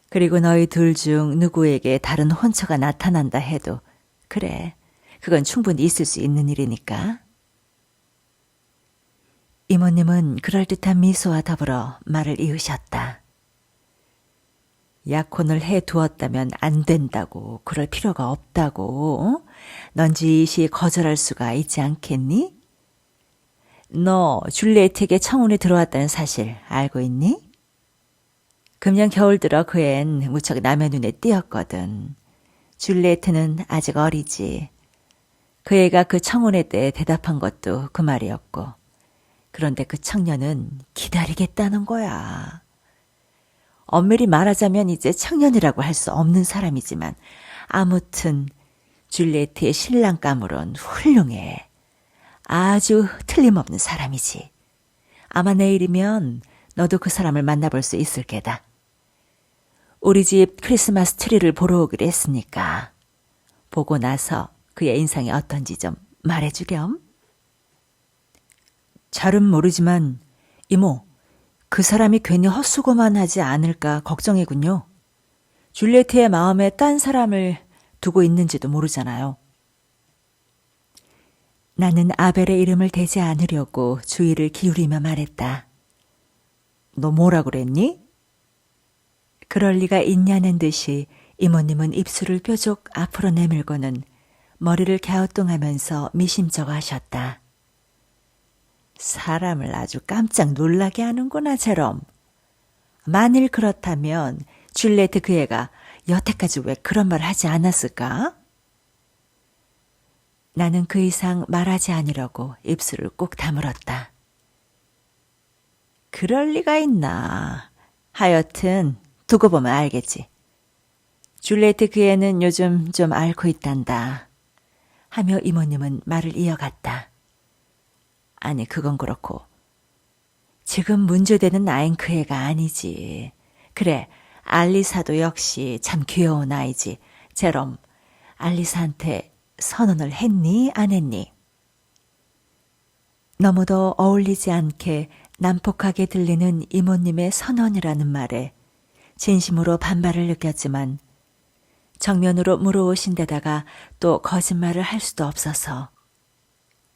그리고 너희 둘 중 누구에게 다른 혼처가 나타난다 해도 그래, 그건 충분히 있을 수 있는 일이니까. 이모님은 그럴듯한 미소와 더불어 말을 이으셨다. 약혼을 해두었다면 안 된다고, 그럴 필요가 없다고, 넌지시 거절할 수가 있지 않겠니? 너 줄리엣에게 청혼이 들어왔다는 사실 알고 있니? 금년 겨울 들어 그 앤 무척 남의 눈에 띄었거든. 줄리에트는 아직 어리지. 그 애가 그 청혼회 때 대답한 것도 그 말이었고. 그런데 그 청년은 기다리겠다는 거야. 엄밀히 말하자면 이제 청년이라고 할 수 없는 사람이지만 아무튼 줄리에트의 신랑감으론 훌륭해. 아주 틀림없는 사람이지. 아마 내일이면 너도 그 사람을 만나볼 수 있을 게다. 우리 집 크리스마스 트리를 보러 오기로 했으니까 보고 나서 그의 인상이 어떤지 좀 말해주렴. 잘은 모르지만 이모, 그 사람이 괜히 헛수고만 하지 않을까 걱정이군요. 줄리에트의 마음에 딴 사람을 두고 있는지도 모르잖아요. 나는 아벨의 이름을 대지 않으려고 주의를 기울이며 말했다. 너 뭐라 그랬니? 그럴 리가 있냐는 듯이 이모님은 입술을 뾰족 앞으로 내밀고는 머리를 갸우뚱하면서 미심쩍어 하셨다. 사람을 아주 깜짝 놀라게 하는구나, 제롬. 만일 그렇다면 줄리에트 그 애가 여태까지 왜 그런 말 하지 않았을까? 나는 그 이상 말하지 않으려고 입술을 꼭 다물었다. 그럴 리가 있나. 하여튼 두고 보면 알겠지. 줄리에트 그 애는 요즘 좀 앓고 있단다. 하며 이모님은 말을 이어갔다. 아니, 그건 그렇고 지금 문제되는 아인 그 애가 아니지. 그래, 알리사도 역시 참 귀여운 아이지. 제롬, 알리사한테 선언을 했니? 안 했니? 너무도 어울리지 않게 난폭하게 들리는 이모님의 선언이라는 말에 진심으로 반발을 느꼈지만 정면으로 물어오신 데다가 또 거짓말을 할 수도 없어서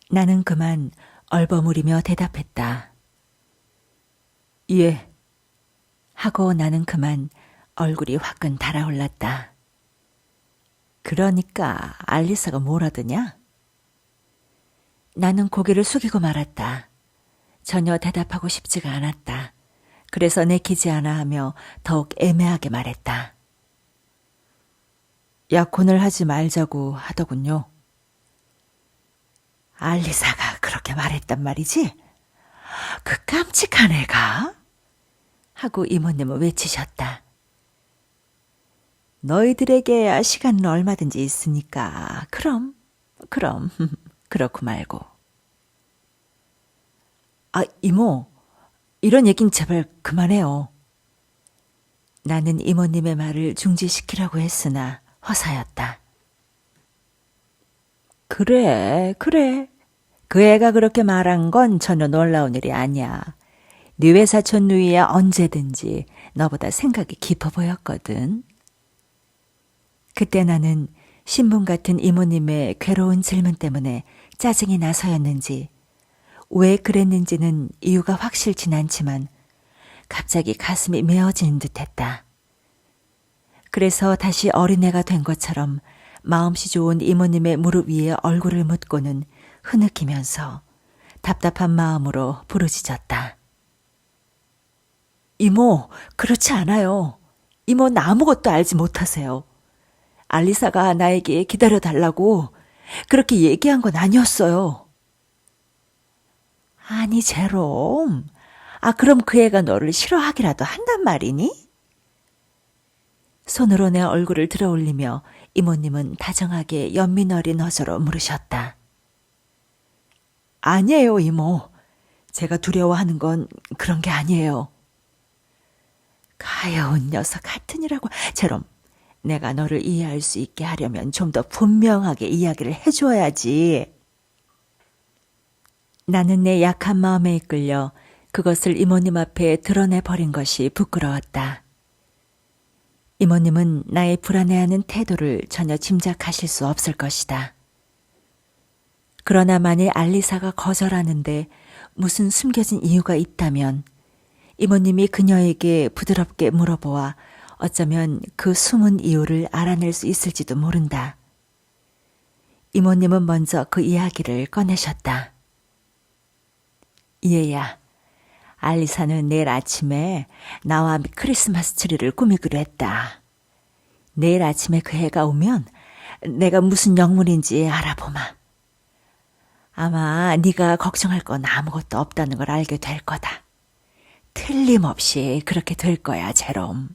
나는 그만 얼버무리며 대답했다. 예. 하고 나는 그만 얼굴이 화끈 달아올랐다. 그러니까 알리사가 뭐라더냐? 나는 고개를 숙이고 말았다. 전혀 대답하고 싶지가 않았다. 그래서 내키지 않아 하며 더욱 애매하게 말했다. 약혼을 하지 말자고 하더군요. 알리사가 그렇게 말했단 말이지? 그 깜찍한 애가? 하고 이모님은 외치셨다. 너희들에게야 시간은 얼마든지 있으니까 그럼 그렇고 말고. 아, 이모, 이런 얘긴 제발 그만해요. 나는 이모님의 말을 중지시키라고 했으나 허사였다. 그래. 그 애가 그렇게 말한 건 전혀 놀라운 일이 아니야. 네 외사촌 누이야 언제든지 너보다 생각이 깊어 보였거든. 그때 나는 신분 같은 이모님의 괴로운 질문 때문에 짜증이 나서였는지 왜 그랬는지는 이유가 확실치 않지만 갑자기 가슴이 메어지는 듯했다. 그래서 다시 어린애가 된 것처럼 마음씨 좋은 이모님의 무릎 위에 얼굴을 묻고는 흐느끼면서 답답한 마음으로 부르짖었다. 이모, 그렇지 않아요. 이모는 아무것도 알지 못하세요. 알리사가 나에게 기다려달라고 그렇게 얘기한 건 아니었어요. 아니, 제롬. 그럼 그 애가 너를 싫어하기라도 한단 말이니? 손으로 내 얼굴을 들어올리며 이모님은 다정하게 연민 어린 어조로 물으셨다. 아니에요, 이모. 제가 두려워하는 건 그런 게 아니에요. 가여운 녀석 같으니라고. 제롬, 내가 너를 이해할 수 있게 하려면 좀 더 분명하게 이야기를 해줘야지. 나는 내 약한 마음에 이끌려 그것을 이모님 앞에 드러내버린 것이 부끄러웠다. 이모님은 나의 불안해하는 태도를 전혀 짐작하실 수 없을 것이다. 그러나 만일 알리사가 거절하는데 무슨 숨겨진 이유가 있다면 이모님이 그녀에게 부드럽게 물어보아 어쩌면 그 숨은 이유를 알아낼 수 있을지도 모른다. 이모님은 먼저 그 이야기를 꺼내셨다. 얘야, 알리사는 내일 아침에 나와 크리스마스 트리를 꾸미기로 했다. 내일 아침에 그 해가 오면 내가 무슨 영문인지 알아보마. 아마 네가 걱정할 건 아무것도 없다는 걸 알게 될 거다. 틀림없이 그렇게 될 거야, 제롬.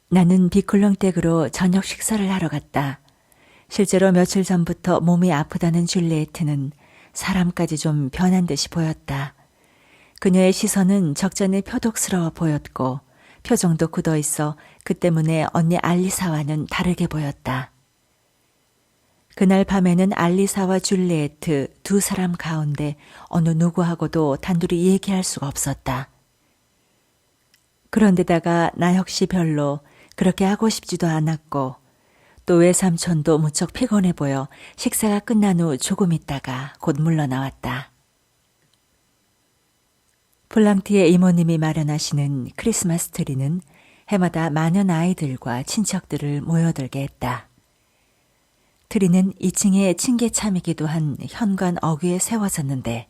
나는 빗굴렁댁으로 저녁 식사를 하러 갔다. 실제로 며칠 전부터 몸이 아프다는 줄리에트는 사람까지 좀 변한 듯이 보였다. 그녀의 시선은 적잖이 표독스러워 보였고 표정도 굳어 있어 그 때문에 언니 알리사와는 다르게 보였다. 그날 밤에는 알리사와 줄리에트 두 사람 가운데 어느 누구하고도 단둘이 얘기할 수가 없었다. 그런데다가 나 역시 별로 그렇게 하고 싶지도 않았고 또 외삼촌도 무척 피곤해 보여 식사가 끝난 후 조금 있다가 곧 물러나왔다. 플랑티의 이모님이 마련하시는 크리스마스 트리는 해마다 많은 아이들과 친척들을 모여들게 했다. 트리는 2층에 층계참이기도 한 현관 어귀에 세워졌는데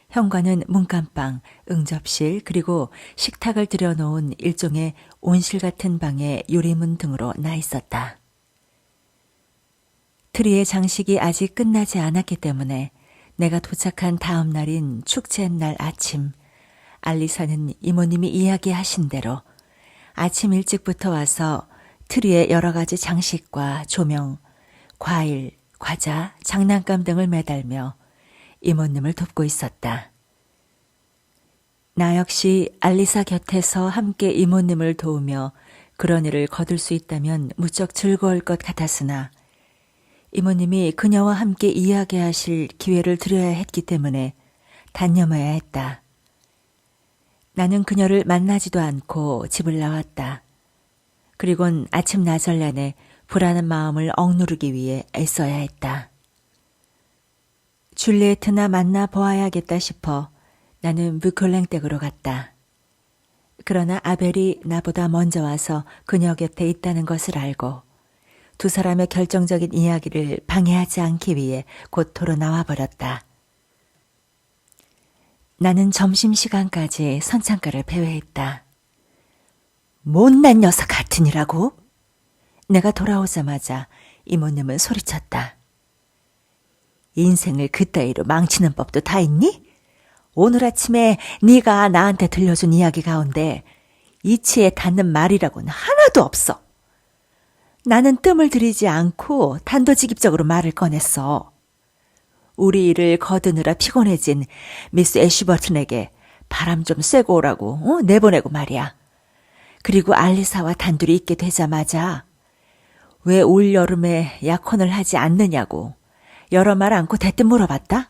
현관은 문간방, 응접실 그리고 식탁을 들여놓은 일종의 온실 같은 방에 유리문 등으로 나 있었다. 트리의 장식이 아직 끝나지 않았기 때문에 내가 도착한 다음 날인 축제날 아침, 알리사는 이모님이 이야기하신 대로 아침 일찍부터 와서 트리에 여러 가지 장식과 조명, 과일, 과자, 장난감 등을 매달며 이모님을 돕고 있었다. 나 역시 알리사 곁에서 함께 이모님을 도우며 그런 일을 거둘 수 있다면 무척 즐거울 것 같았으나 이모님이 그녀와 함께 이야기하실 기회를 드려야 했기 때문에 단념해야 했다. 나는 그녀를 만나지도 않고 집을 나왔다. 그리곤 아침 나절 내내 불안한 마음을 억누르기 위해 애써야 했다. 줄리에트나 만나 보아야겠다 싶어 나는 뮤클랭댁으로 갔다. 그러나 아벨이 나보다 먼저 와서 그녀 곁에 있다는 것을 알고 두 사람의 결정적인 이야기를 방해하지 않기 위해 곧 도로 나와버렸다. 나는 점심시간까지 선창가를 배회했다. 못난 녀석 같으니라고? 내가 돌아오자마자 이모님은 소리쳤다. 인생을 그따위로 망치는 법도 다 있니? 오늘 아침에 네가 나한테 들려준 이야기 가운데 이치에 닿는 말이라고는 하나도 없어. 나는 뜸을 들이지 않고 단도직입적으로 말을 꺼냈어. 우리 일을 거두느라 피곤해진 미스 애쉬버튼에게 바람 좀 쐬고 오라고 내보내고 말이야. 그리고 알리사와 단둘이 있게 되자마자 왜 올 여름에 약혼을 하지 않느냐고 여러 말 않고 대뜸 물어봤다?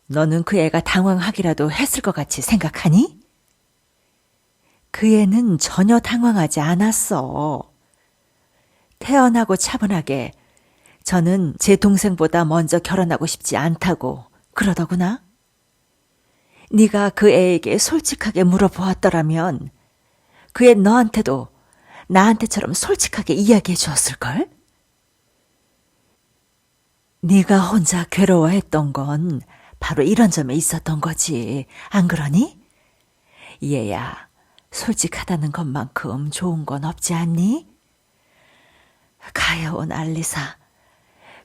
너는 그 애가 당황하기라도 했을 것 같이 생각하니? 그 애는 전혀 당황하지 않았어. 태연하고 차분하게 저는 제 동생보다 먼저 결혼하고 싶지 않다고 그러더구나. 네가 그 애에게 솔직하게 물어보았더라면 그 애 너한테도 나한테처럼 솔직하게 이야기해 주었을걸? 네가 혼자 괴로워했던 건 바로 이런 점에 있었던 거지. 안 그러니? 얘야, 솔직하다는 것만큼 좋은 건 없지 않니? 가여운 알리사.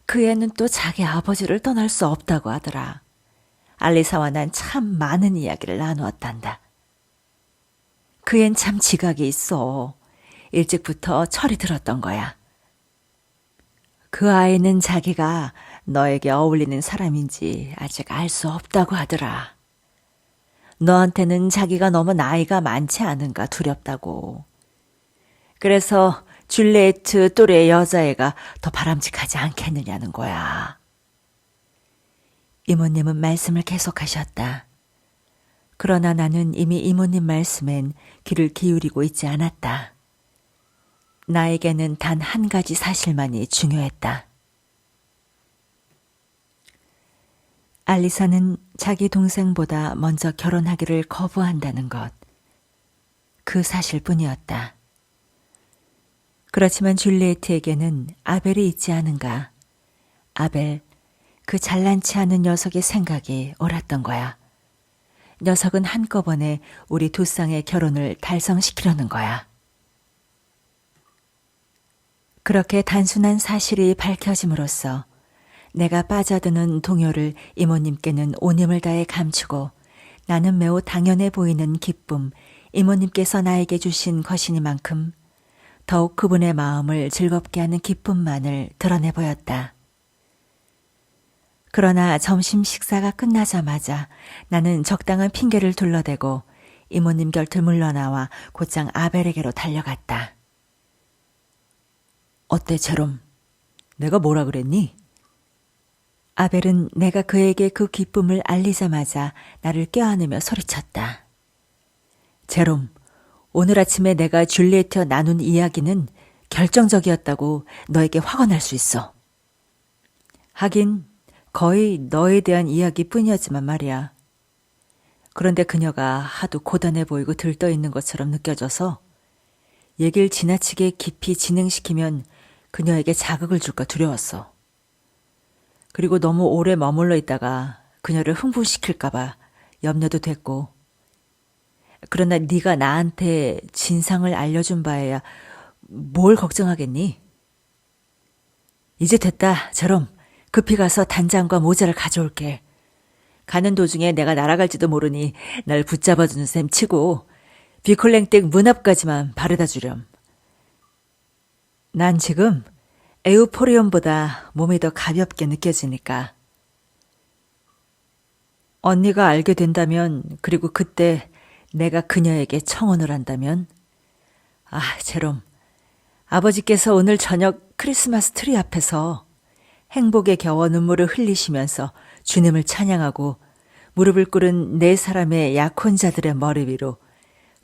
그 애는 또 자기 아버지를 떠날 수 없다고 하더라. 알리사와 난 참 많은 이야기를 나누었단다. 그 앤 참 지각이 있어. 일찍부터 철이 들었던 거야. 그 아이는 자기가 너에게 어울리는 사람인지 아직 알 수 없다고 하더라. 너한테는 자기가 너무 나이가 많지 않은가 두렵다고. 그래서 줄리에트 또래의 여자애가 더 바람직하지 않겠느냐는 거야. 이모님은 말씀을 계속하셨다. 그러나 나는 이미 이모님 말씀엔 귀를 기울이고 있지 않았다. 나에게는 단 한 가지 사실만이 중요했다. 알리사는 자기 동생보다 먼저 결혼하기를 거부한다는 것. 그 사실뿐이었다. 그렇지만 줄리에트에게는 아벨이 있지 않은가. 아벨, 그 잘난치 않은 녀석의 생각이 옳았던 거야. 녀석은 한꺼번에 우리 두 쌍의 결혼을 달성시키려는 거야. 그렇게 단순한 사실이 밝혀짐으로써 내가 빠져드는 동요를 이모님께는 온 힘을 다해 감추고 나는 매우 당연해 보이는 기쁨, 이모님께서 나에게 주신 것이니만큼 더욱 그분의 마음을 즐겁게 하는 기쁨만을 드러내 보였다. 그러나 점심 식사가 끝나자마자 나는 적당한 핑계를 둘러대고 이모님 곁을 물러나와 곧장 아벨에게로 달려갔다. 어때, 제롬? 내가 뭐라 그랬니? 아벨은 내가 그에게 그 기쁨을 알리자마자 나를 껴안으며 소리쳤다. 제롬, 오늘 아침에 내가 줄리에트와 나눈 이야기는 결정적이었다고 너에게 화가 날 수 있어. 하긴 거의 너에 대한 이야기뿐이었지만 말이야. 그런데 그녀가 하도 고단해 보이고 들떠 있는 것처럼 느껴져서 얘기를 지나치게 깊이 진행시키면 그녀에게 자극을 줄까 두려웠어. 그리고 너무 오래 머물러 있다가 그녀를 흥분시킬까 봐 염려도 됐고. 그러나 네가 나한테 진상을 알려준 바에야 뭘 걱정하겠니? 이제 됐다, 제롬. 급히 가서 단장과 모자를 가져올게. 가는 도중에 내가 날아갈지도 모르니 날 붙잡아주는 셈 치고 비콜랭댁 문 앞까지만 바래다 주렴. 난 지금 에우포리온보다 몸이 더 가볍게 느껴지니까. 언니가 알게 된다면, 그리고 그때 내가 그녀에게 청혼을 한다면, 제롬, 아버지께서 오늘 저녁 크리스마스 트리 앞에서 행복에 겨워 눈물을 흘리시면서 주님을 찬양하고 무릎을 꿇은 네 사람의 약혼자들의 머리 위로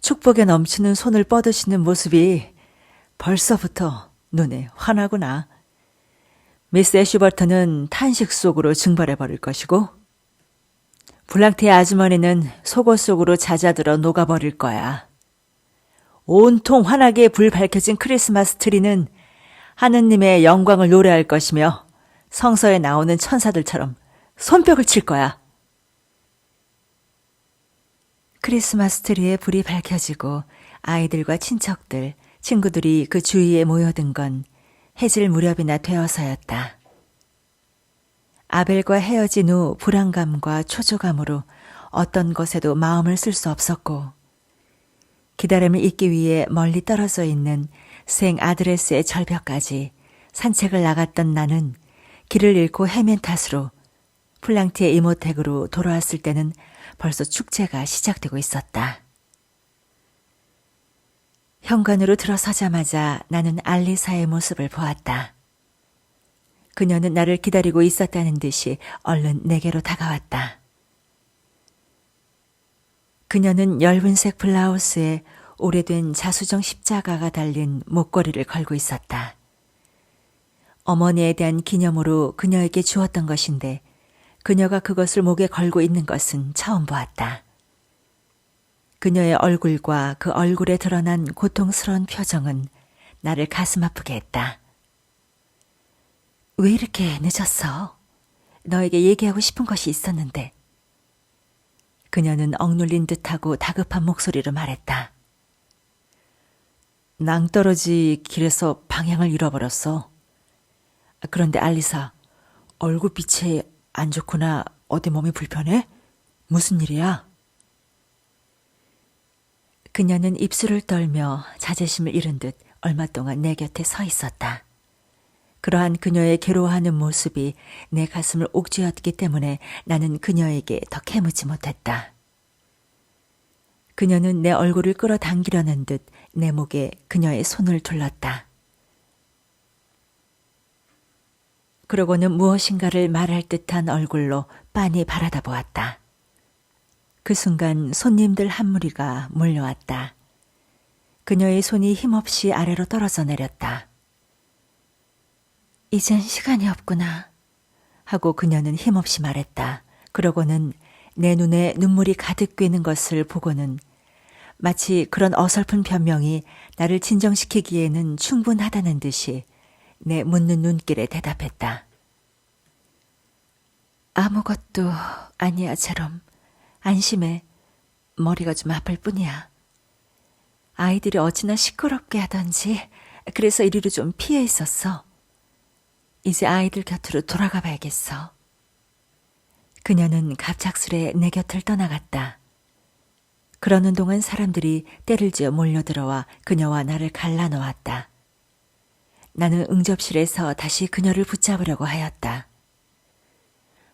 축복에 넘치는 손을 뻗으시는 모습이 벌써부터 눈에 환하구나. 미스 애슈버트는 탄식 속으로 증발해버릴 것이고 블랑테의 아주머니는 속옷 속으로 잦아들어 녹아버릴 거야. 온통 환하게 불 밝혀진 크리스마스 트리는 하느님의 영광을 노래할 것이며 성서에 나오는 천사들처럼 손뼉을 칠 거야. 크리스마스 트리에 불이 밝혀지고 아이들과 친척들, 친구들이 그 주위에 모여든 건 해질 무렵이나 되어서였다. 아벨과 헤어진 후 불안감과 초조감으로 어떤 것에도 마음을 쓸 수 없었고 기다림을 잊기 위해 멀리 떨어져 있는 생 아드레스의 절벽까지 산책을 나갔던 나는 길을 잃고 헤맨 탓으로 플랑티의 이모택으로 돌아왔을 때는 벌써 축제가 시작되고 있었다. 현관으로 들어서자마자 나는 알리사의 모습을 보았다. 그녀는 나를 기다리고 있었다는 듯이 얼른 내게로 다가왔다. 그녀는 엷은색 블라우스에 오래된 자수정 십자가가 달린 목걸이를 걸고 있었다. 어머니에 대한 기념으로 그녀에게 주었던 것인데 그녀가 그것을 목에 걸고 있는 것은 처음 보았다. 그녀의 얼굴과 그 얼굴에 드러난 고통스러운 표정은 나를 가슴 아프게 했다. 왜 이렇게 늦었어? 너에게 얘기하고 싶은 것이 있었는데. 그녀는 억눌린 듯하고 다급한 목소리로 말했다. 낭떠러지 길에서 방향을 잃어버렸어. 그런데 알리사, 얼굴빛이 안 좋구나. 어디 몸이 불편해? 무슨 일이야? 그녀는 입술을 떨며 자존심을 잃은 듯 얼마 동안 내 곁에 서 있었다. 그러한 그녀의 괴로워하는 모습이 내 가슴을 옥죄었기 때문에 나는 그녀에게 더 캐묻지 못했다. 그녀는 내 얼굴을 끌어당기려는 듯 내 목에 그녀의 손을 둘렀다. 그러고는 무엇인가를 말할 듯한 얼굴로 빤히 바라다 보았다. 그 순간 손님들 한 무리가 몰려왔다. 그녀의 손이 힘없이 아래로 떨어져 내렸다. 이젠 시간이 없구나 하고 그녀는 힘없이 말했다. 그러고는 내 눈에 눈물이 가득 꿰는 것을 보고는 마치 그런 어설픈 변명이 나를 진정시키기에는 충분하다는 듯이 내 묻는 눈길에 대답했다. 아무것도 아니야, 제롬. 안심해. 머리가 좀 아플 뿐이야. 아이들이 어찌나 시끄럽게 하던지 그래서 이리로 좀 피해 있었어. 이제 아이들 곁으로 돌아가 봐야겠어. 그녀는 갑작스레 내 곁을 떠나갔다. 그러는 동안 사람들이 때를 지어 몰려들어와 그녀와 나를 갈라놓았다. 나는 응접실에서 다시 그녀를 붙잡으려고 하였다.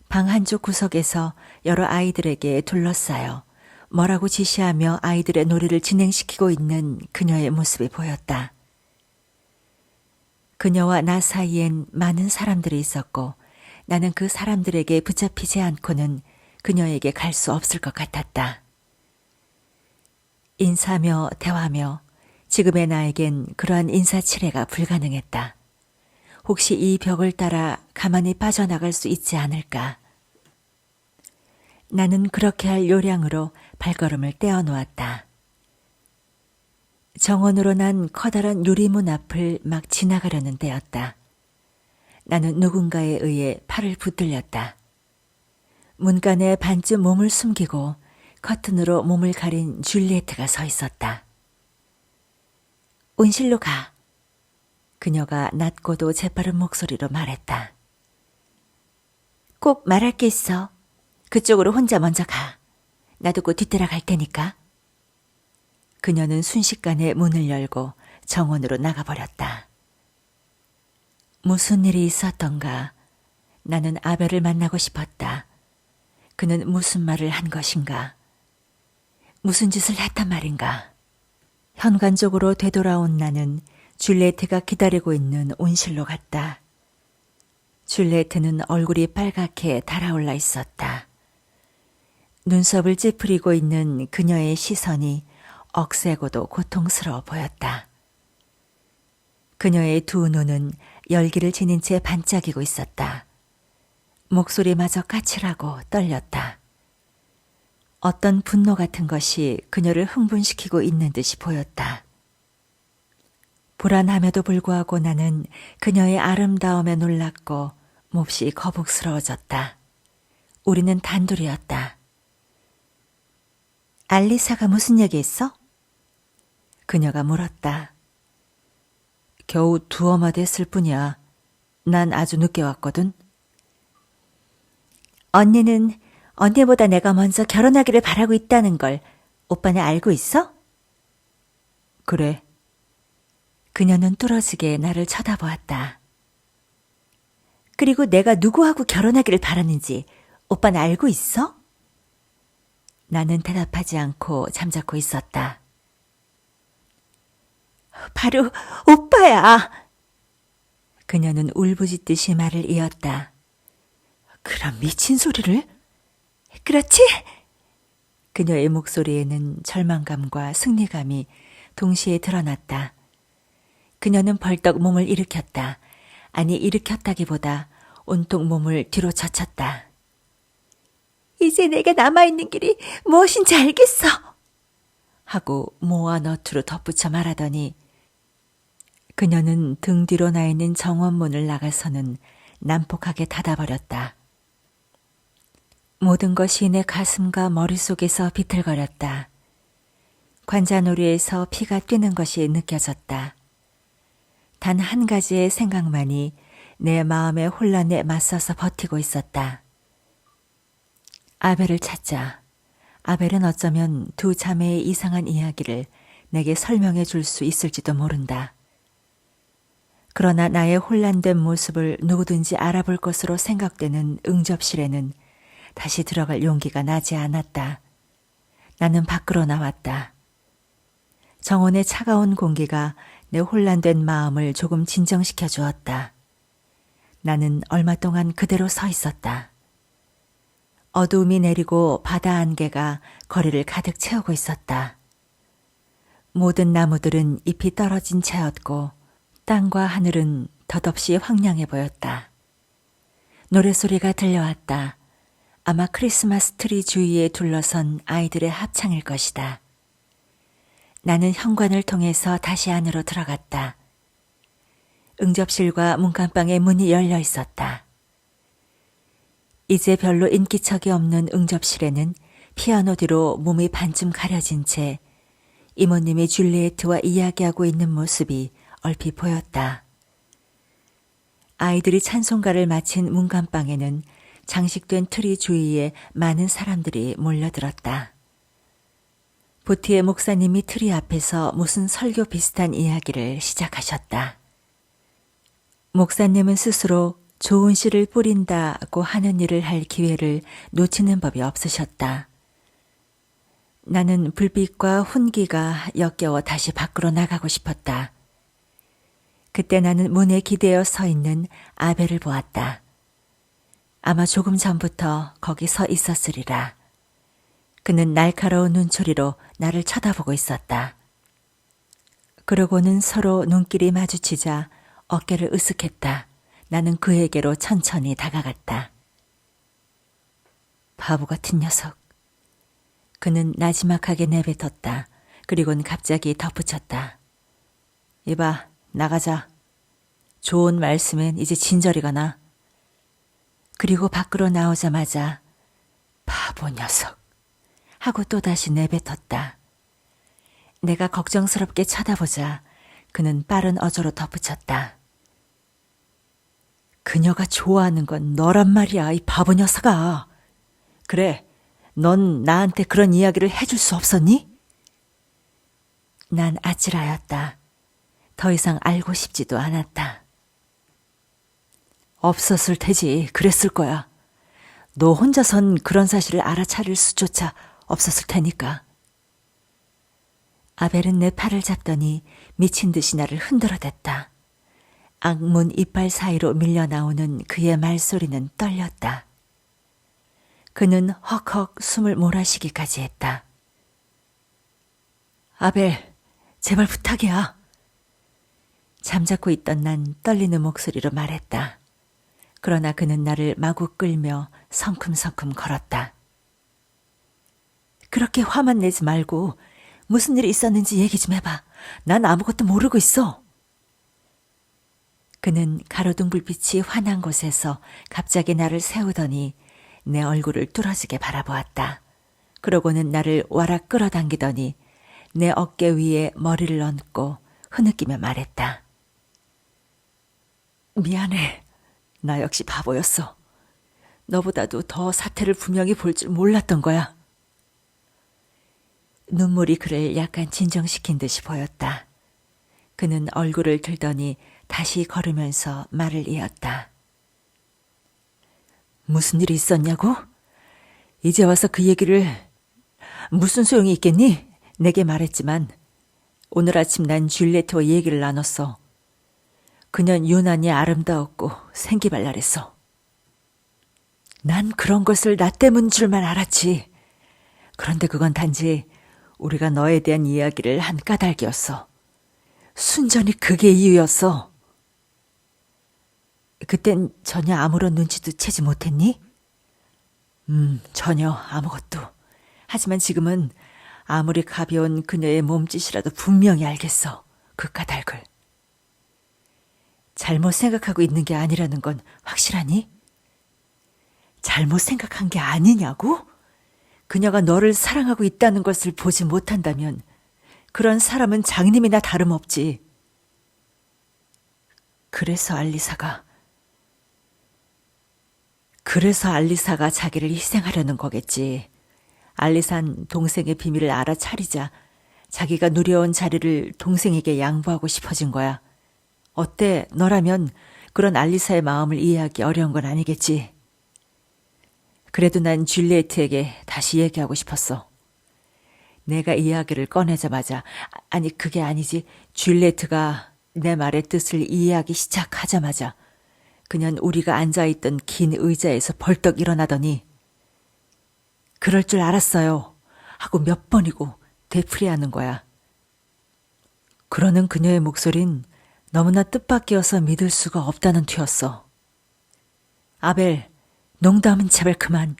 방 한쪽 구석에서 여러 아이들에게 둘러싸여 뭐라고 지시하며 아이들의 놀이를 진행시키고 있는 그녀의 모습이 보였다. 그녀와 나 사이엔 많은 사람들이 있었고 나는 그 사람들에게 붙잡히지 않고는 그녀에게 갈 수 없을 것 같았다. 인사며 대화며 지금의 나에겐 그러한 인사치레가 불가능했다. 혹시 이 벽을 따라 가만히 빠져나갈 수 있지 않을까? 나는 그렇게 할 요량으로 발걸음을 떼어놓았다. 정원으로 난 커다란 유리문 앞을 막 지나가려는 때였다. 나는 누군가에 의해 팔을 붙들렸다. 문간에 반쯤 몸을 숨기고 커튼으로 몸을 가린 줄리에트가 서 있었다. 온실로 가. 그녀가 낮고도 재빠른 목소리로 말했다. 꼭 말할 게 있어. 그쪽으로 혼자 먼저 가. 나도 곧 뒤따라 갈 테니까. 그녀는 순식간에 문을 열고 정원으로 나가버렸다. 무슨 일이 있었던가. 나는 아벨을 만나고 싶었다. 그는 무슨 말을 한 것인가. 무슨 짓을 했단 말인가. 현관쪽으로 되돌아온 나는 줄리에트가 기다리고 있는 온실로 갔다. 줄리에트는 얼굴이 빨갛게 달아올라 있었다. 눈썹을 찌푸리고 있는 그녀의 시선이 억세고도 고통스러워 보였다. 그녀의 두 눈은 열기를 지닌 채 반짝이고 있었다. 목소리마저 까칠하고 떨렸다. 어떤 분노 같은 것이 그녀를 흥분시키고 있는 듯이 보였다. 불안함에도 불구하고 나는 그녀의 아름다움에 놀랐고 몹시 거북스러워졌다. 우리는 단둘이었다. 알리사가 무슨 얘기했어? 그녀가 물었다. 겨우 두어마 됐을 뿐이야. 난 아주 늦게 왔거든. 언니는 언니보다 내가 먼저 결혼하기를 바라고 있다는 걸 오빠는 알고 있어? 그래. 그녀는 뚫어지게 나를 쳐다보았다. 그리고 내가 누구하고 결혼하기를 바라는지 오빠는 알고 있어? 나는 대답하지 않고 잠자코 있었다. 바로 오빠야. 그녀는 울부짖듯이 말을 이었다. 그런 미친 소리를? 그렇지? 그녀의 목소리에는 절망감과 승리감이 동시에 드러났다. 그녀는 벌떡 몸을 일으켰다. 아니, 일으켰다기보다 온통 몸을 뒤로 젖혔다. 이제 내가 남아있는 길이 무엇인지 알겠어. 하고 모아 너트로 덧붙여 말하더니 그녀는 등 뒤로 나 있는 정원문을 나가서는 난폭하게 닫아버렸다. 모든 것이 내 가슴과 머릿속에서 비틀거렸다. 관자놀이에서 피가 뛰는 것이 느껴졌다. 단 한 가지의 생각만이 내 마음의 혼란에 맞서서 버티고 있었다. 아벨을 찾자. 아벨은 어쩌면 두 자매의 이상한 이야기를 내게 설명해 줄 수 있을지도 모른다. 그러나 나의 혼란된 모습을 누구든지 알아볼 것으로 생각되는 응접실에는 다시 들어갈 용기가 나지 않았다. 나는 밖으로 나왔다. 정원의 차가운 공기가 내 혼란된 마음을 조금 진정시켜 주었다. 나는 얼마 동안 그대로 서 있었다. 어두움이 내리고 바다 안개가 거리를 가득 채우고 있었다. 모든 나무들은 잎이 떨어진 채였고 땅과 하늘은 덧없이 황량해 보였다. 노랫소리가 들려왔다. 아마 크리스마스 트리 주위에 둘러선 아이들의 합창일 것이다. 나는 현관을 통해서 다시 안으로 들어갔다. 응접실과 문간방의 문이 열려 있었다. 이제 별로 인기척이 없는 응접실에는 피아노 뒤로 몸이 반쯤 가려진 채 이모님이 줄리에트와 이야기하고 있는 모습이 얼핏 보였다. 아이들이 찬송가를 마친 문간방에는 장식된 트리 주위에 많은 사람들이 몰려들었다. 보티의 목사님이 트리 앞에서 무슨 설교 비슷한 이야기를 시작하셨다. 목사님은 스스로 좋은 씨를 뿌린다고 하는 일을 할 기회를 놓치는 법이 없으셨다. 나는 불빛과 훈기가 역겨워 다시 밖으로 나가고 싶었다. 그때 나는 문에 기대어 서 있는 아벨을 보았다. 아마 조금 전부터 거기 서 있었으리라. 그는 날카로운 눈초리로 나를 쳐다보고 있었다. 그러고는 서로 눈길이 마주치자 어깨를 으쓱했다. 나는 그에게로 천천히 다가갔다. 바보 같은 녀석. 그는 나지막하게 내뱉었다. 그리고는 갑자기 덧붙였다. 이봐, 나가자. 좋은 말씀엔 이제 진저리가 나. 그리고 밖으로 나오자마자 바보 녀석 하고 또다시 내뱉었다. 내가 걱정스럽게 쳐다보자 그는 빠른 어조로 덧붙였다. 그녀가 좋아하는 건 너란 말이야, 이 바보 녀석아. 그래, 넌 나한테 그런 이야기를 해줄 수 없었니? 난 아찔하였다. 더 이상 알고 싶지도 않았다. 없었을 테지. 그랬을 거야. 너 혼자선 그런 사실을 알아차릴 수조차 없었을 테니까. 아벨은 내 팔을 잡더니 미친 듯이 나를 흔들어댔다. 악문 이빨 사이로 밀려나오는 그의 말소리는 떨렸다. 그는 헉헉 숨을 몰아쉬기까지 했다. 아벨, 제발 부탁이야. 잠자코 있던 난 떨리는 목소리로 말했다. 그러나 그는 나를 마구 끌며 성큼성큼 걸었다. 그렇게 화만 내지 말고 무슨 일이 있었는지 얘기 좀 해봐. 난 아무것도 모르고 있어. 그는 가로등 불빛이 환한 곳에서 갑자기 나를 세우더니 내 얼굴을 뚫어지게 바라보았다. 그러고는 나를 와락 끌어당기더니 내 어깨 위에 머리를 얹고 흐느끼며 말했다. 미안해. 나 역시 바보였어. 너보다도 더 사태를 분명히 볼 줄 몰랐던 거야. 눈물이 그를 약간 진정시킨 듯이 보였다. 그는 얼굴을 들더니 다시 걸으면서 말을 이었다. 무슨 일이 있었냐고? 이제 와서 그 얘기를 무슨 소용이 있겠니? 내게 말했지만 오늘 아침 난 줄리에트와 얘기를 나눴어. 그년 유난히 아름다웠고 생기발랄했어. 난 그런 것을 나 때문인 줄만 알았지. 그런데 그건 단지 우리가 너에 대한 이야기를 한 까닭이었어. 순전히 그게 이유였어. 그땐 전혀 아무런 눈치도 채지 못했니? 전혀 아무것도. 하지만 지금은 아무리 가벼운 그녀의 몸짓이라도 분명히 알겠어. 그 까닭을. 잘못 생각하고 있는 게 아니라는 건 확실하니? 잘못 생각한 게 아니냐고? 그녀가 너를 사랑하고 있다는 것을 보지 못한다면 그런 사람은 장님이나 다름없지. 그래서 알리사가 자기를 희생하려는 거겠지. 알리산 동생의 비밀을 알아차리자 자기가 누려온 자리를 동생에게 양보하고 싶어진 거야. 어때? 너라면 그런 알리사의 마음을 이해하기 어려운 건 아니겠지. 그래도 난 줄리에트에게 다시 얘기하고 싶었어. 내가 이야기를 꺼내자마자, 아니 그게 아니지, 줄리에트가 내 말의 뜻을 이해하기 시작하자마자 그냥 우리가 앉아있던 긴 의자에서 벌떡 일어나더니 그럴 줄 알았어요 하고 몇 번이고 되풀이하는 거야. 그러는 그녀의 목소린 너무나 뜻밖이어서 믿을 수가 없다는 투였어. 아벨, 농담은 제발 그만.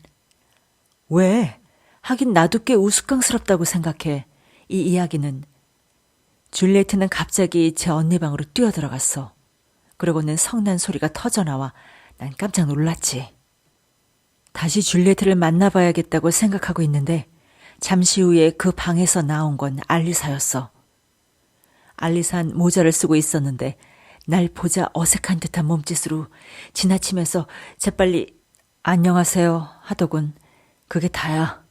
왜? 하긴 나도 꽤 우스꽝스럽다고 생각해. 이 이야기는. 줄리에트는 갑자기 제 언니 방으로 뛰어들어갔어. 그러고는 성난 소리가 터져나와 난 깜짝 놀랐지. 다시 줄리에트를 만나봐야겠다고 생각하고 있는데 잠시 후에 그 방에서 나온 건 알리사였어. 알리사는 모자를 쓰고 있었는데 날 보자 어색한 듯한 몸짓으로 지나치면서 재빨리 안녕하세요 하더군. 그게 다야.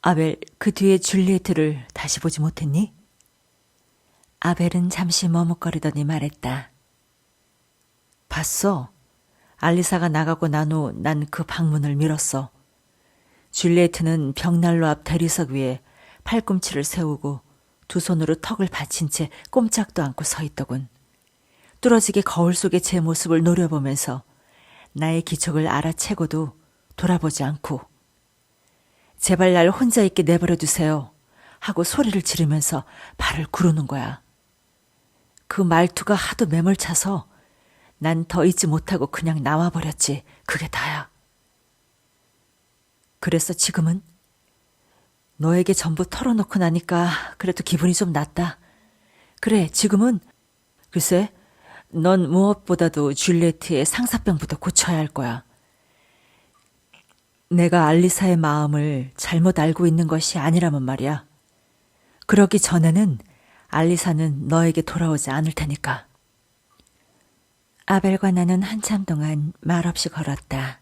아벨, 그 뒤에 줄리에트를 다시 보지 못했니? 아벨은 잠시 머뭇거리더니 말했다. 봤어. 알리사가 나가고 난 후 난 그 방문을 밀었어. 줄리에트는 벽난로 앞 대리석 위에 팔꿈치를 세우고 두 손으로 턱을 받친 채 꼼짝도 않고 서 있더군. 뚫어지게 거울 속의 제 모습을 노려보면서 나의 기척을 알아채고도 돌아보지 않고 제발 날 혼자 있게 내버려 두세요 하고 소리를 지르면서 발을 구르는 거야. 그 말투가 하도 매몰차서 난 더 있지 못하고 그냥 나와버렸지. 그게 다야. 그래서 지금은? 너에게 전부 털어놓고 나니까 그래도 기분이 좀 낫다. 그래, 지금은 글쎄, 넌 무엇보다도 줄리에트의 상사병부터 고쳐야 할 거야. 내가 알리사의 마음을 잘못 알고 있는 것이 아니라면 말이야. 그러기 전에는 알리사는 너에게 돌아오지 않을 테니까. 아벨과 나는 한참 동안 말없이 걸었다.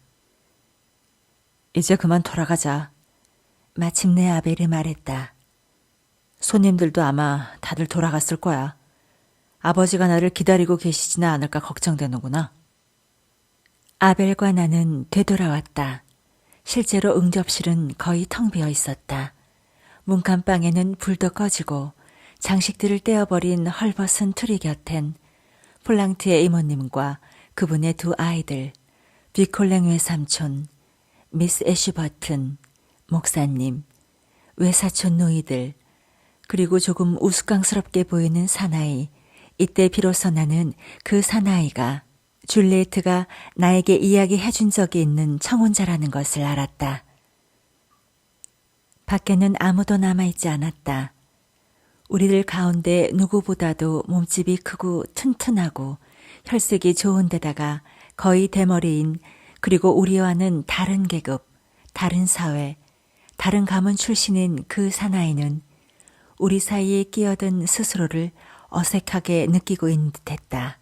이제 그만 돌아가자. 마침내 아벨이 말했다. 손님들도 아마 다들 돌아갔을 거야. 아버지가 나를 기다리고 계시지는 않을까 걱정되는구나. 아벨과 나는 되돌아왔다. 실제로 응접실은 거의 텅 비어 있었다. 문간방에는 불도 꺼지고 장식들을 떼어버린 헐벗은 트리 곁엔 폴랑트의 이모님과 그분의 두 아이들, 비콜랭 외삼촌, 미스 애쉬버튼, 목사님, 외사촌 노이들, 그리고 조금 우스꽝스럽게 보이는 사나이. 이때 비로소 나는 그 사나이가 줄리에트가 나에게 이야기해준 적이 있는 청혼자라는 것을 알았다. 밖에는 아무도 남아있지 않았다. 우리들 가운데 누구보다도 몸집이 크고 튼튼하고 혈색이 좋은 데다가 거의 대머리인, 그리고 우리와는 다른 계급, 다른 사회, 다른 가문 출신인 그 사나이는 우리 사이에 끼어든 스스로를 어색하게 느끼고 있는 듯했다.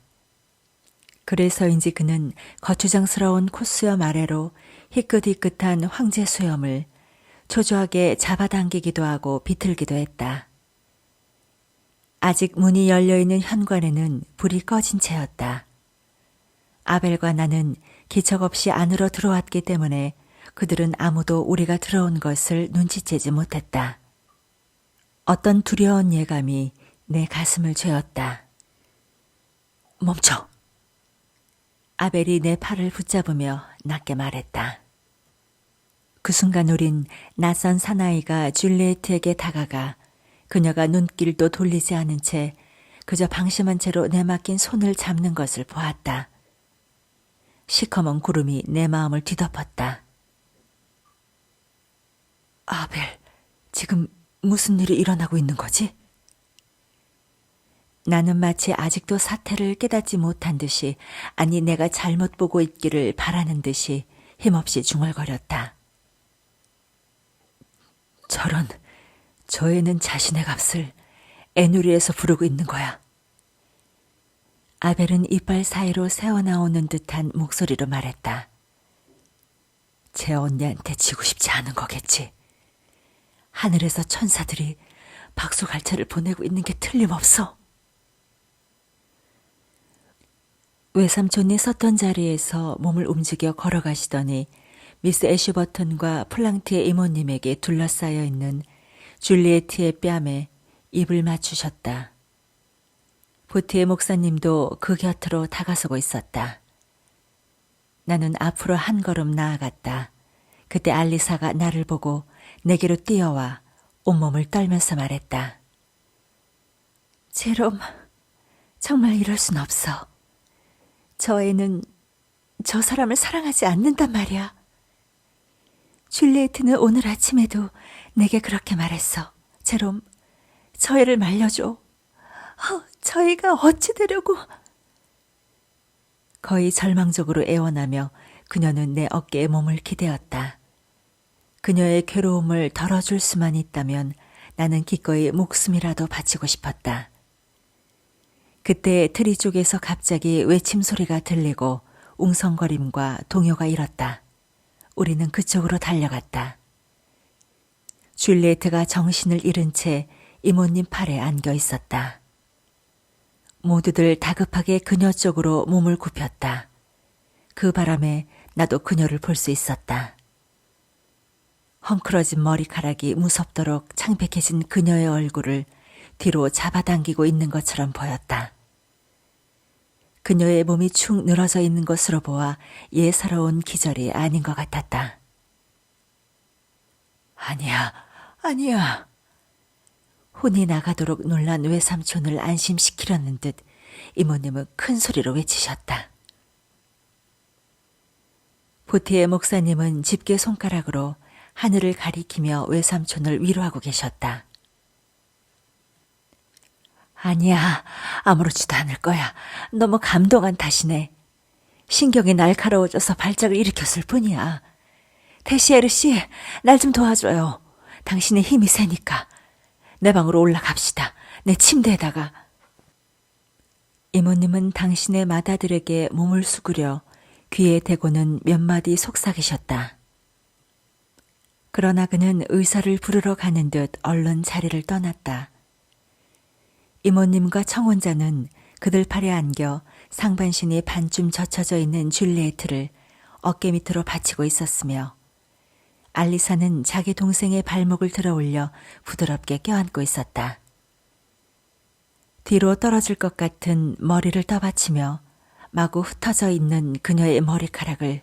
그래서인지 그는 거추장스러운 콧수염 아래로 희끗희끗한 황제 수염을 초조하게 잡아당기기도 하고 비틀기도 했다. 아직 문이 열려있는 현관에는 불이 꺼진 채였다. 아벨과 나는 기척 없이 안으로 들어왔기 때문에 그들은 아무도 우리가 들어온 것을 눈치채지 못했다. 어떤 두려운 예감이 내 가슴을 죄었다. 멈춰! 아벨이 내 팔을 붙잡으며 낮게 말했다. 그 순간 우린 낯선 사나이가 줄리에트에게 다가가 그녀가 눈길도 돌리지 않은 채 그저 방심한 채로 내맡긴 손을 잡는 것을 보았다. 시커먼 구름이 내 마음을 뒤덮었다. 아벨, 지금 무슨 일이 일어나고 있는 거지? 나는 마치 아직도 사태를 깨닫지 못한 듯이, 아니 내가 잘못 보고 있기를 바라는 듯이 힘없이 중얼거렸다. 저런, 저 애는 자신의 값을 애누리에서 부르고 있는 거야. 아벨은 이빨 사이로 새어나오는 듯한 목소리로 말했다. 제 언니한테 지고 싶지 않은 거겠지. 하늘에서 천사들이 박수갈채를 보내고 있는 게 틀림없어. 외삼촌이 섰던 자리에서 몸을 움직여 걸어가시더니 미스 애쉬버튼과 플랑트의 이모님에게 둘러싸여 있는 줄리에트의 뺨에 입을 맞추셨다. 보트의 목사님도 그 곁으로 다가서고 있었다. 나는 앞으로 한 걸음 나아갔다. 그때 알리사가 나를 보고 내게로 뛰어와 온몸을 떨면서 말했다. 제롬, 정말 이럴 순 없어. 저 애는 저 사람을 사랑하지 않는단 말이야. 줄리에트는 오늘 아침에도 내게 그렇게 말했어. 제롬, 저 애를 말려줘. 저 애가 어찌 되려고. 거의 절망적으로 애원하며 그녀는 내 어깨에 몸을 기대었다. 그녀의 괴로움을 덜어줄 수만 있다면 나는 기꺼이 목숨이라도 바치고 싶었다. 그때 트리 쪽에서 갑자기 외침 소리가 들리고 웅성거림과 동요가 일었다. 우리는 그쪽으로 달려갔다. 줄리에트가 정신을 잃은 채 이모님 팔에 안겨 있었다. 모두들 다급하게 그녀 쪽으로 몸을 굽혔다. 그 바람에 나도 그녀를 볼 수 있었다. 헝클어진 머리카락이 무섭도록 창백해진 그녀의 얼굴을 뒤로 잡아당기고 있는 것처럼 보였다. 그녀의 몸이 축 늘어져 있는 것으로 보아 예사로운 기절이 아닌 것 같았다. 아니야, 아니야. 혼이 나가도록 놀란 외삼촌을 안심시키려는 듯 이모님은 큰 소리로 외치셨다. 보티의 목사님은 집게 손가락으로 하늘을 가리키며 외삼촌을 위로하고 계셨다. 아니야, 아무렇지도 않을 거야. 너무 감동한 탓이네. 신경이 날카로워져서 발작을 일으켰을 뿐이야. 테시에르 씨, 날 좀 도와줘요. 당신의 힘이 세니까. 내 방으로 올라갑시다. 내 침대에다가. 이모님은 당신의 맏아들에게 몸을 수그려 귀에 대고는 몇 마디 속삭이셨다. 그러나 그는 의사를 부르러 가는 듯 얼른 자리를 떠났다. 이모님과 청혼자는 그들 팔에 안겨 상반신이 반쯤 젖혀져 있는 줄리에트를 어깨 밑으로 받치고 있었으며 알리사는 자기 동생의 발목을 들어 올려 부드럽게 껴안고 있었다. 뒤로 떨어질 것 같은 머리를 떠받치며 마구 흩어져 있는 그녀의 머리카락을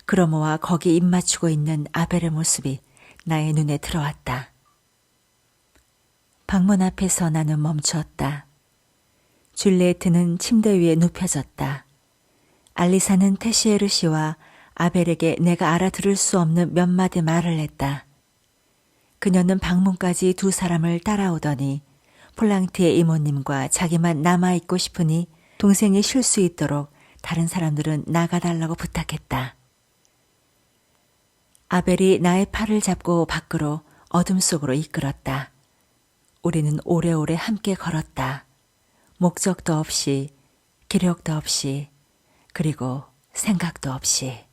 끌어모아 거기 입 맞추고 있는 아벨의 모습이 나의 눈에 들어왔다. 방문 앞에서 나는 멈추었다. 줄리에트는 침대 위에 눕혀졌다. 알리사는 테시에르 씨와 아벨에게 내가 알아들을 수 없는 몇 마디 말을 했다. 그녀는 방문까지 두 사람을 따라오더니 폴랑티의 이모님과 자기만 남아있고 싶으니 동생이 쉴 수 있도록 다른 사람들은 나가달라고 부탁했다. 아벨이 나의 팔을 잡고 밖으로 어둠 속으로 이끌었다. 우리는 오래오래 함께 걸었다. 목적도 없이, 기력도 없이, 그리고 생각도 없이.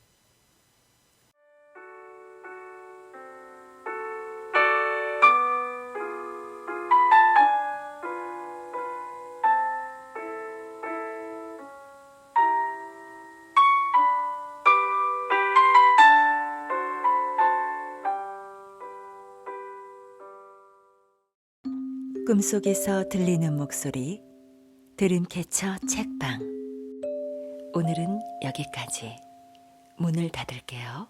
꿈속에서 들리는 목소리, 드림캐쳐 책방. 오늘은 여기까지. 문을 닫을게요.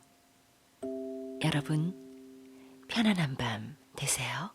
여러분, 편안한 밤 되세요.